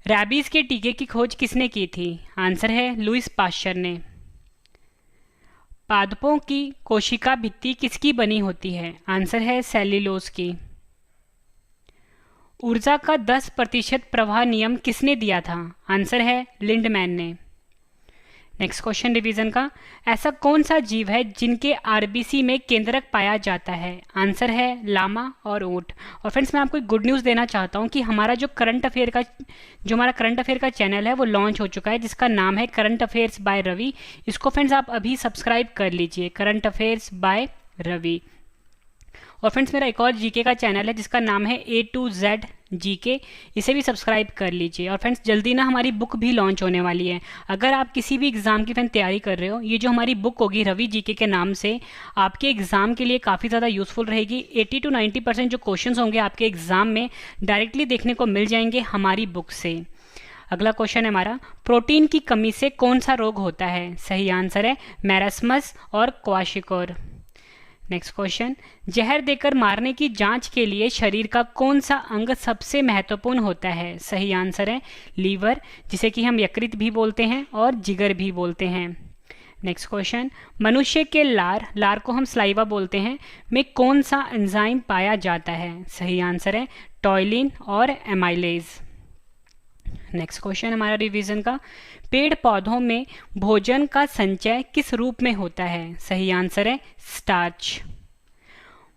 रैबीज के टीके की खोज किसने की थी, आंसर है लुईस पाश्चर ने। पादपों की कोशिका भित्ति किसकी बनी होती है, आंसर है सेल्यूलोज की। ऊर्जा का 10% प्रवाह नियम किसने दिया था, आंसर है लिंडमैन ने। नेक्स्ट क्वेश्चन रिवीजन का, ऐसा कौन सा जीव है जिनके आरबीसी में केंद्रक पाया जाता है, आंसर है लामा और ऊंट। और फ्रेंड्स मैं आपको एक गुड न्यूज़ देना चाहता हूँ कि हमारा जो हमारा करंट अफेयर का चैनल है वो लॉन्च हो चुका है, जिसका नाम है करंट अफेयर्स बाय रवि। इसको फ्रेंड्स आप अभी सब्सक्राइब कर लीजिए, करंट अफेयर्स बाय रवि। और फ्रेंड्स मेरा एक और जीके का चैनल है जिसका नाम है A to Z जीके, इसे भी सब्सक्राइब कर लीजिए। और फ्रेंड्स जल्दी ना हमारी बुक भी लॉन्च होने वाली है। अगर आप किसी भी एग्ज़ाम की फ्रेंड तैयारी कर रहे हो, ये जो हमारी बुक होगी रवि जीके के नाम से, आपके एग्ज़ाम के लिए काफ़ी ज़्यादा यूज़फुल रहेगी। 80 to 90% जो क्वेश्चंस होंगे आपके एग्ज़ाम में डायरेक्टली देखने को मिल जाएंगे हमारी बुक से। अगला क्वेश्चन है हमारा, प्रोटीन की कमी से कौन सा रोग होता है, सही आंसर है मैरास्मस और क्वाशिकोर। नेक्स्ट क्वेश्चन, जहर देकर मारने की जांच के लिए शरीर का कौन सा अंग सबसे महत्वपूर्ण होता है, सही आंसर है लीवर, जिसे कि हम यकृत भी बोलते हैं और जिगर भी बोलते हैं। नेक्स्ट क्वेश्चन, मनुष्य के लार को हम स्लाइवा बोलते हैं, में कौन सा एंजाइम पाया जाता है, सही आंसर है टॉयलिन और एमाइलेज। नेक्स्ट क्वेश्चन हमारा रिवीजन का, पेड़ पौधों में भोजन का संचय किस रूप में होता है, सही आंसर है स्टार्च।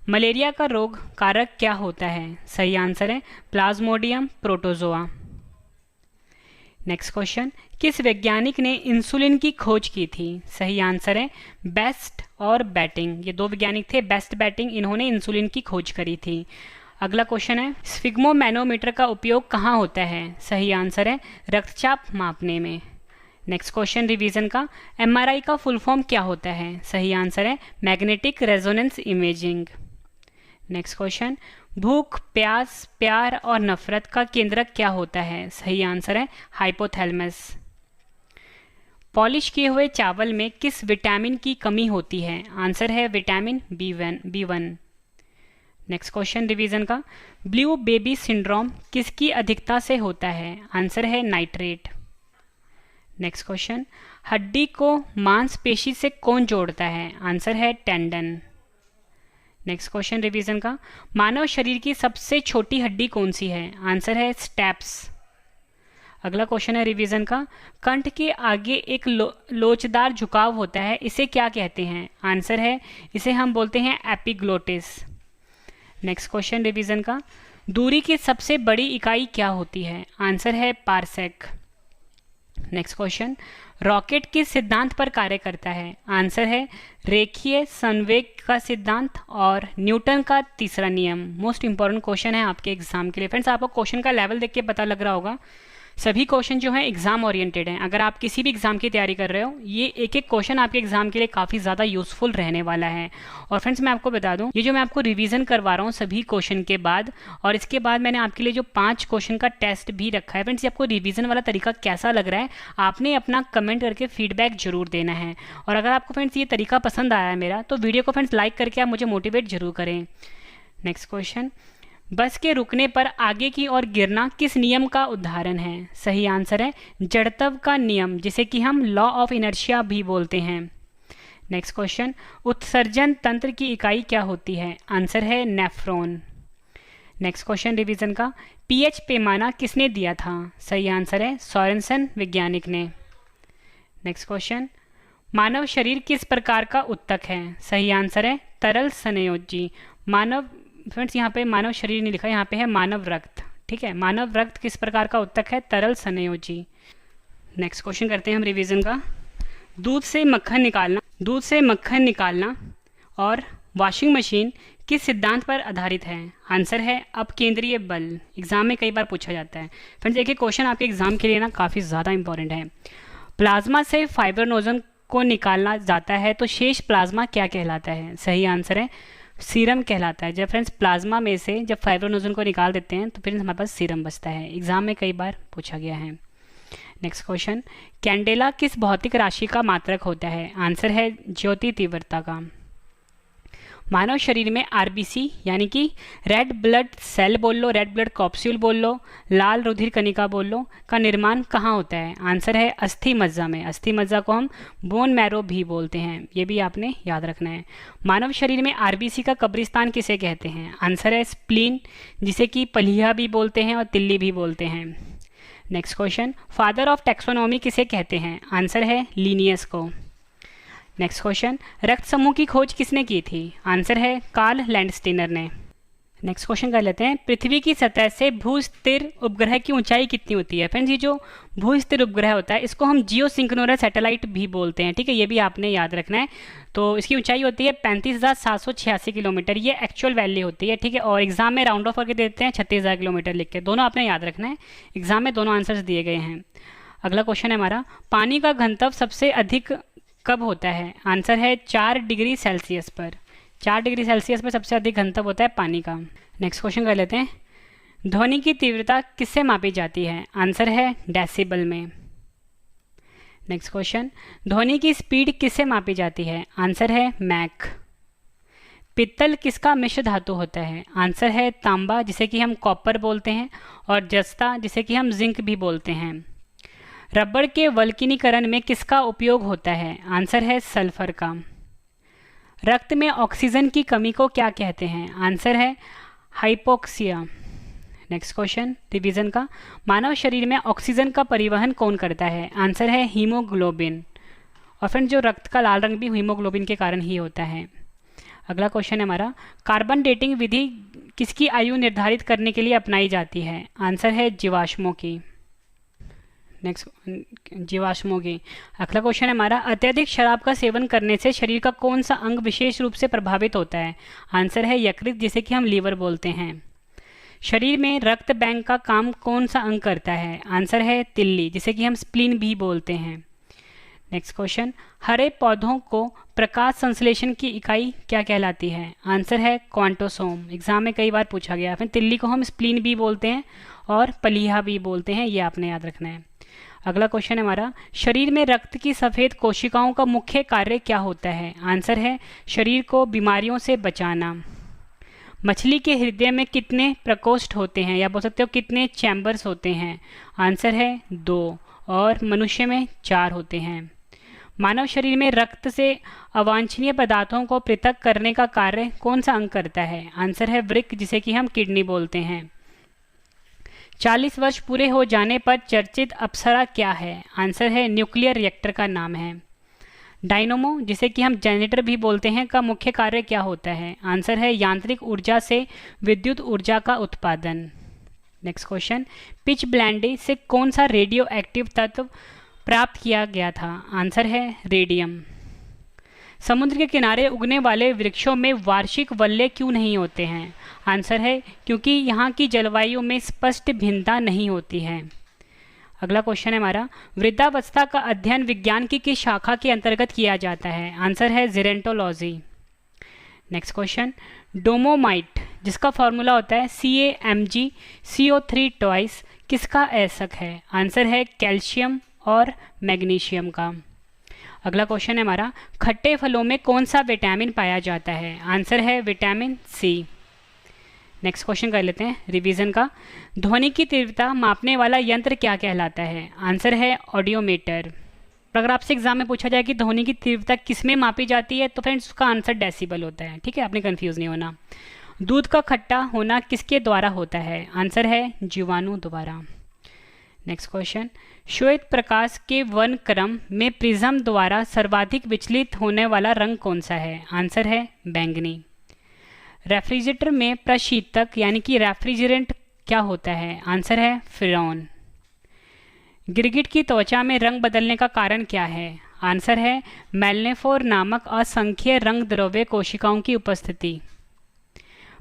मलेरिया का रोग कारक क्या होता है, सही आंसर है प्लाज्मोडियम प्रोटोजोआ। नेक्स्ट क्वेश्चन, किस वैज्ञानिक ने इंसुलिन की खोज की थी, सही आंसर है बेस्ट और बैटिंग। ये दो वैज्ञानिक थे, बेस्ट बैटिंग, इन्होंने इंसुलिन की खोज करी थी। अगला क्वेश्चन है, स्फिग्मोमैनोमीटर का उपयोग कहाँ होता है, सही आंसर है रक्तचाप मापने में। नेक्स्ट क्वेश्चन रिवीजन का, एमआरआई का फुल फॉर्म क्या होता है, सही आंसर है magnetic resonance imaging. Next question, भूख, प्यास, प्यार और नफरत का केंद्रक क्या होता है, सही आंसर है हाइपोथैलेमस। पॉलिश किए हुए चावल में किस विटामिन की कमी होती है, आंसर है vitamin B1। Next question revision का, ब्लू बेबी सिंड्रोम किसकी अधिकता से होता है, आंसर है नाइट्रेट। नेक्स्ट क्वेश्चन, हड्डी को मांसपेशी से कौन जोड़ता है, आंसर है टेंडन। नेक्स्ट क्वेश्चन रिवीजन का, मानव शरीर की सबसे छोटी हड्डी कौन सी है, आंसर है स्टेप्स। अगला क्वेश्चन है रिवीजन का, कंठ के आगे एक लोचदार झुकाव होता है, इसे क्या कहते हैं, आंसर है इसे हम बोलते हैं एपिग्लोटिस। नेक्स्ट क्वेश्चन रिवीजन का, दूरी की सबसे बड़ी इकाई क्या होती है, आंसर है पारसेक। नेक्स्ट क्वेश्चन, रॉकेट किस सिद्धांत पर कार्य करता है, आंसर है रेखीय संवेग का सिद्धांत और न्यूटन का तीसरा नियम। मोस्ट इंपॉर्टेंट क्वेश्चन है आपके एग्जाम के लिए। फ्रेंड्स आपको क्वेश्चन का लेवल देख के पता लग रहा होगा, सभी क्वेश्चन जो हैं एग्जाम ओरिएंटेड हैं। अगर आप किसी भी एग्जाम की तैयारी कर रहे हो, ये एक एक क्वेश्चन आपके एग्जाम के लिए काफ़ी ज़्यादा यूजफुल रहने वाला है। और फ्रेंड्स मैं आपको बता दूं, ये जो मैं आपको रिवीजन करवा रहा हूँ सभी क्वेश्चन के बाद, और इसके बाद मैंने आपके लिए जो 5 क्वेश्चन का टेस्ट भी रखा है। फ्रेंड्स ये आपको रिवीजन वाला तरीका कैसा लग रहा है, आपने अपना कमेंट करके फीडबैक जरूर देना है। और अगर आपको फ्रेंड्स ये तरीका पसंद आया है मेरा, तो वीडियो को फ्रेंड्स लाइक करके आप मुझे मोटिवेट जरूर करें। नेक्स्ट क्वेश्चन, बस के रुकने पर आगे की ओर गिरना किस नियम का उदाहरण है, सही आंसर है जड़त्व का नियम, जिसे कि हम लॉ ऑफ इनर्शिया भी बोलते हैं। नेक्स्ट क्वेश्चन, उत्सर्जन तंत्र की इकाई क्या होती है, आंसर है नेफ्रॉन। नेक्स्ट क्वेश्चन रिवीजन का, पीएच पैमाना किसने दिया था, सही आंसर है सोरेनसन वैज्ञानिक ने। नेक्स्ट क्वेश्चन, मानव शरीर किस प्रकार का उत्तक है? सही आंसर है तरल संयोजी। मानव, फ्रेंड्स यहाँ पे मानव शरीर नहीं लिखा है, यहाँ पे है मानव रक्त। ठीक है, मानव रक्त किस प्रकार का उत्तक है? तरल संयोजी। नेक्स्ट क्वेश्चन करते हैं हम रिवीजन का। दूध से मक्खन निकालना और वॉशिंग मशीन किस सिद्धांत पर आधारित है? आंसर है अपकेंद्रीय बल। एग्जाम में कई बार पूछा जाता है। फ्रेंड्स एक क्वेश्चन आपके एग्जाम के लिए ना काफ़ी ज़्यादा इंपॉर्टेंट है। प्लाज्मा से फाइब्रोनोजन को निकालना जाता है तो शेष प्लाज्मा क्या कहलाता है? सही आंसर है सीरम कहलाता है। जब फ्रेंड्स प्लाज्मा में से जब फाइब्रोनोजन को निकाल देते हैं तो फिर हमारे पास सीरम बचता है। एग्जाम में कई बार पूछा गया है। नेक्स्ट क्वेश्चन, कैंडेला किस भौतिक राशि का मात्रक होता है? आंसर है ज्योति तीव्रता का। मानव शरीर में आरबीसी यानी कि रेड ब्लड सेल बोल लो, रेड ब्लड कॉप्स्यूल बोल लो, लाल रुधिर कणिका बोल लो, का निर्माण कहाँ होता है? आंसर है अस्थि मज्जा में। अस्थि मज्जा को हम बोन मैरो भी बोलते हैं, ये भी आपने याद रखना है। मानव शरीर में आरबीसी का कब्रिस्तान किसे कहते हैं? आंसर है स्प्लीन, जिसे कि पलिया भी बोलते हैं और तिल्ली भी बोलते हैं। Next question, father of taxonomy किसे कहते हैं? आंसर है लीनियस को। नेक्स्ट क्वेश्चन, रक्त समूह की खोज किसने की थी? आंसर है कार्ल लैंडस्टीनर ने। नेक्स्ट क्वेश्चन कर लेते हैं, पृथ्वी की सतह से भू-स्थिर उपग्रह की ऊंचाई कितनी होती है? फ्रेंड्स ये जो भू-स्थिर उपग्रह होता है इसको हम जियोसिंक्रोनस सैटेलाइट भी बोलते हैं। ठीक है, ये भी आपने याद रखना है। तो इसकी ऊंचाई होती है 35,786 किलोमीटर, ये एक्चुअल वैल्यू होती है। ठीक है, और एग्जाम में राउंड ऑफ करके देते हैं 36,000 किलोमीटर लिख के। दोनों आपने याद रखना है, एग्जाम में दोनों आंसर्स दिए गए हैं। अगला क्वेश्चन है हमारा, पानी का घनत्व सबसे अधिक कब होता है? आंसर है 4 डिग्री सेल्सियस पर। 4 डिग्री सेल्सियस पर सबसे अधिक घनत्व होता है पानी का। नेक्स्ट क्वेश्चन कर लेते हैं, ध्वनि की तीव्रता किससे मापी जाती है? आंसर है डेसिबल में। नेक्स्ट क्वेश्चन, ध्वनि की स्पीड किससे मापी जाती है? आंसर है मैक। पित्तल किसका मिश्र धातु होता है? आंसर है तांबा, जिसे कि हम कॉपर बोलते हैं, और जस्ता, जिसे कि हम जिंक भी बोलते हैं। रबड़ के वल्कनीकरण में किसका उपयोग होता है? आंसर है सल्फर का। रक्त में ऑक्सीजन की कमी को क्या कहते हैं? आंसर है हाइपोक्सिया। नेक्स्ट क्वेश्चन रिवीजन का, मानव शरीर में ऑक्सीजन का परिवहन कौन करता है? आंसर है हीमोग्लोबिन। और फ्रेंड जो रक्त का लाल रंग भी हीमोग्लोबिन के कारण ही होता है। अगला क्वेश्चन है हमारा, कार्बन डेटिंग विधि किसकी आयु निर्धारित करने के लिए अपनाई जाती है? आंसर है जीवाश्मों की। नेक्स्ट जीवाश्मों की। अगला क्वेश्चन है हमारा, अत्यधिक शराब का सेवन करने से शरीर का कौन सा अंग विशेष रूप से प्रभावित होता है? आंसर है यकृत, जिसे कि हम लीवर बोलते हैं। शरीर में रक्त बैंक का काम कौन सा अंग करता है? आंसर है तिल्ली, जिसे कि हम स्प्लीन भी बोलते हैं। नेक्स्ट क्वेश्चन, हरे पौधों को प्रकाश संश्लेषण की इकाई क्या कहलाती है? आंसर है क्वांटोसोम। एग्जाम में कई बार पूछा गया। फिर तिल्ली को हम स्प्लीन भी बोलते हैं और पलीहा भी बोलते हैं, ये आपने याद रखना है। अगला क्वेश्चन है हमारा, शरीर में रक्त की सफ़ेद कोशिकाओं का मुख्य कार्य क्या होता है? आंसर है शरीर को बीमारियों से बचाना। मछली के हृदय में कितने प्रकोष्ठ होते हैं, या बोल सकते हो कितने चैम्बर्स होते हैं? आंसर है 2, और मनुष्य में 4 होते हैं। मानव शरीर में रक्त से अवांछनीय पदार्थों को पृथक करने का कार्य कौन सा अंग करता है? आंसर है वृक्क, जिसे कि हम किडनी बोलते हैं। 40 वर्ष पूरे हो जाने पर चर्चित अप्सरा क्या है? आंसर है न्यूक्लियर रिएक्टर का नाम है। डायनोमो, जिसे कि हम जनरेटर भी बोलते हैं, का मुख्य कार्य क्या होता है? आंसर है यांत्रिक ऊर्जा से विद्युत ऊर्जा का उत्पादन। नेक्स्ट क्वेश्चन, पिच ब्लेंडी से कौन सा रेडियो एक्टिव तत्व प्राप्त किया गया था? आंसर है रेडियम। समुद्र के किनारे उगने वाले वृक्षों में वार्षिक वल्ले क्यों नहीं होते हैं? आंसर है क्योंकि यहाँ की जलवायु में स्पष्ट भिन्नता नहीं होती है। अगला क्वेश्चन है हमारा, वृद्धावस्था का अध्ययन विज्ञान की किस शाखा के अंतर्गत किया जाता है? आंसर है जेरेंटोलॉजी। नेक्स्ट क्वेश्चन, डोमोमाइट, जिसका फॉर्मूला होता है CaMgCO3 ट्वाइस, किसका ऐसक है? आंसर है कैल्शियम और मैग्नीशियम का। अगला क्वेश्चन है हमारा, खट्टे फलों में कौन सा विटामिन पाया जाता है? आंसर है विटामिन सी। नेक्स्ट क्वेश्चन कर लेते हैं रिवीजन का, ध्वनि की तीव्रता मापने वाला यंत्र क्या कहलाता है? आंसर है ऑडियोमीटर। अगर आपसे एग्जाम में पूछा जाए कि ध्वनि की तीव्रता किस में मापी जाती है, तो फ्रेंड्स उसका आंसर डेसिबल होता है। ठीक है, आपने कंफ्यूज नहीं होना। दूध का खट्टा होना किसके द्वारा होता है? आंसर है जीवाणु द्वारा। नेक्स्ट क्वेश्चन, श्वेत प्रकाश के वर्णक्रम में प्रिज्म द्वारा सर्वाधिक विचलित होने वाला रंग कौन सा है? आंसर है बैंगनी। रेफ्रिजरेटर में प्रशीतक यानी कि रेफ्रिजरेंट क्या होता है? आंसर है फ्रेन। गिरगिट की त्वचा में रंग बदलने का कारण क्या है? आंसर है मेलनेफोर नामक असंख्य रंग द्रव्य कोशिकाओं की उपस्थिति।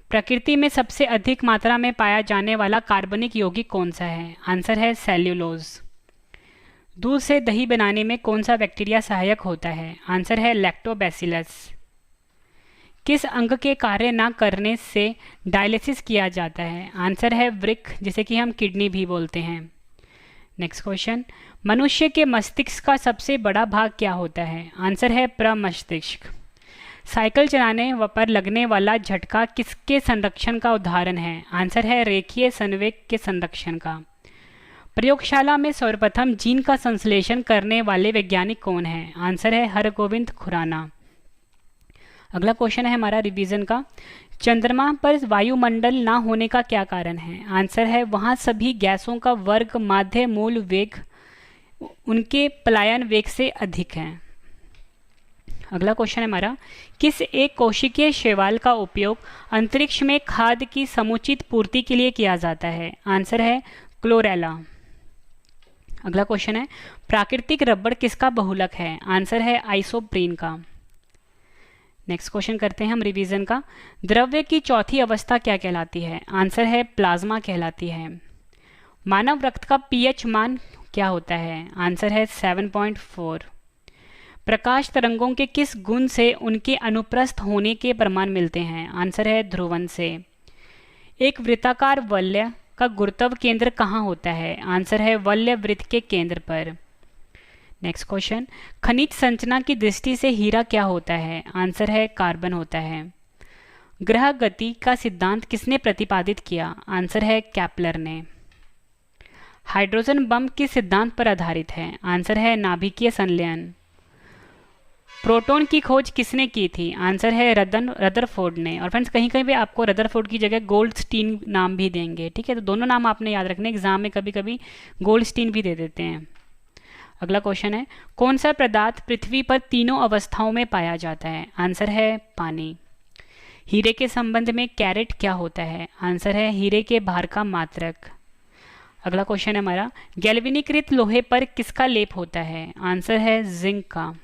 प्रकृति में सबसे अधिक मात्रा में पाया जाने वाला कार्बनिक यौगिक कौन सा है? आंसर है सेल्यूलोज। दूध से दही बनाने में कौन सा बैक्टीरिया सहायक होता है? आंसर है लैक्टोबैसिलस। किस अंग के कार्य न करने से डायलिसिस किया जाता है? आंसर है वृक्क, जिसे कि हम किडनी भी बोलते हैं। नेक्स्ट क्वेश्चन, मनुष्य के मस्तिष्क का सबसे बड़ा भाग क्या होता है? आंसर है प्रमस्तिष्क। साइकिल चलाने पर लगने वाला झटका किसके संरक्षण का उदाहरण है? आंसर है रेखीय संवेग के संरक्षण का। प्रयोगशाला में सर्वप्रथम जीन का संश्लेषण करने वाले वैज्ञानिक कौन है? आंसर है हरगोविंद खुराना। अगला क्वेश्चन है हमारा रिवीजन का, चंद्रमा पर वायुमंडल ना होने का क्या कारण है? आंसर है वहाँ सभी गैसों का वर्ग माध्य मूल वेग उनके पलायन वेग से अधिक है। अगला क्वेश्चन है हमारा, किस एक कोशिकीय शैवाल का उपयोग अंतरिक्ष में खाद्य की समुचित पूर्ति के लिए किया जाता है? आंसर है क्लोरेला। अगला क्वेश्चन है, प्राकृतिक रबड़ किसका बहुलक है? आंसर है आइसोप्रीन का। नेक्स्ट क्वेश्चन करते हैं हम रिवीजन का, द्रव्य की चौथी अवस्था क्या कहलाती है? आंसर है प्लाज्मा कहलाती है। मानव रक्त का पीएच मान क्या होता है? आंसर है 7.4। प्रकाश तरंगों के किस गुण से उनके अनुप्रस्थ होने के प्रमाण मिलते हैं? आंसर है ध्रुवन से। एक वृत्ताकार वलय का गुरुत्व केंद्र कहाँ होता है? आंसर है वलय वृत्त के केंद्र पर। नेक्स्ट क्वेश्चन, खनिज संरचना की दृष्टि से हीरा क्या होता है? आंसर है कार्बन होता है। ग्रह गति का सिद्धांत किसने प्रतिपादित किया? आंसर है कैप्लर ने। हाइड्रोजन बम किस सिद्धांत पर आधारित है? आंसर है नाभिकीय संलयन। प्रोटॉन की खोज किसने की थी? आंसर है रदरफोर्ड ने। और फ्रेंड्स कहीं कहीं पे आपको रदरफोर्ड की जगह गोल्डस्टीन नाम भी देंगे, ठीक है, तो दोनों नाम आपने याद रखने, एग्जाम में कभी कभी गोल्डस्टीन भी दे देते हैं। अगला क्वेश्चन है, कौन सा पदार्थ पृथ्वी पर तीनों अवस्थाओं में पाया जाता है? आंसर है पानी। हीरे के संबंध में कैरेट क्या होता है? आंसर है हीरे के भार का मात्रक। अगला क्वेश्चन है हमारा, गैल्वेनीकृत लोहे पर किसका लेप होता है? आंसर है जिंक का।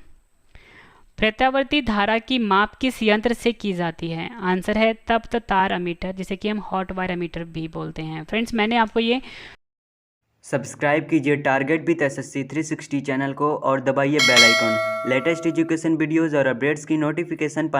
प्रत्यावर्ती धारा की माप किस यंत्र से की जाती है? आंसर है तप्त तार अमीटर, जिसे कि हम हॉट वायर अमीटर भी बोलते हैं। फ्रेंड्स मैंने आपको ये सब्सक्राइब कीजिए टारगेट विद एसएससी 360 चैनल को और दबाइए bell icon latest education videos और अपडेट्स की नोटिफिकेशन पाने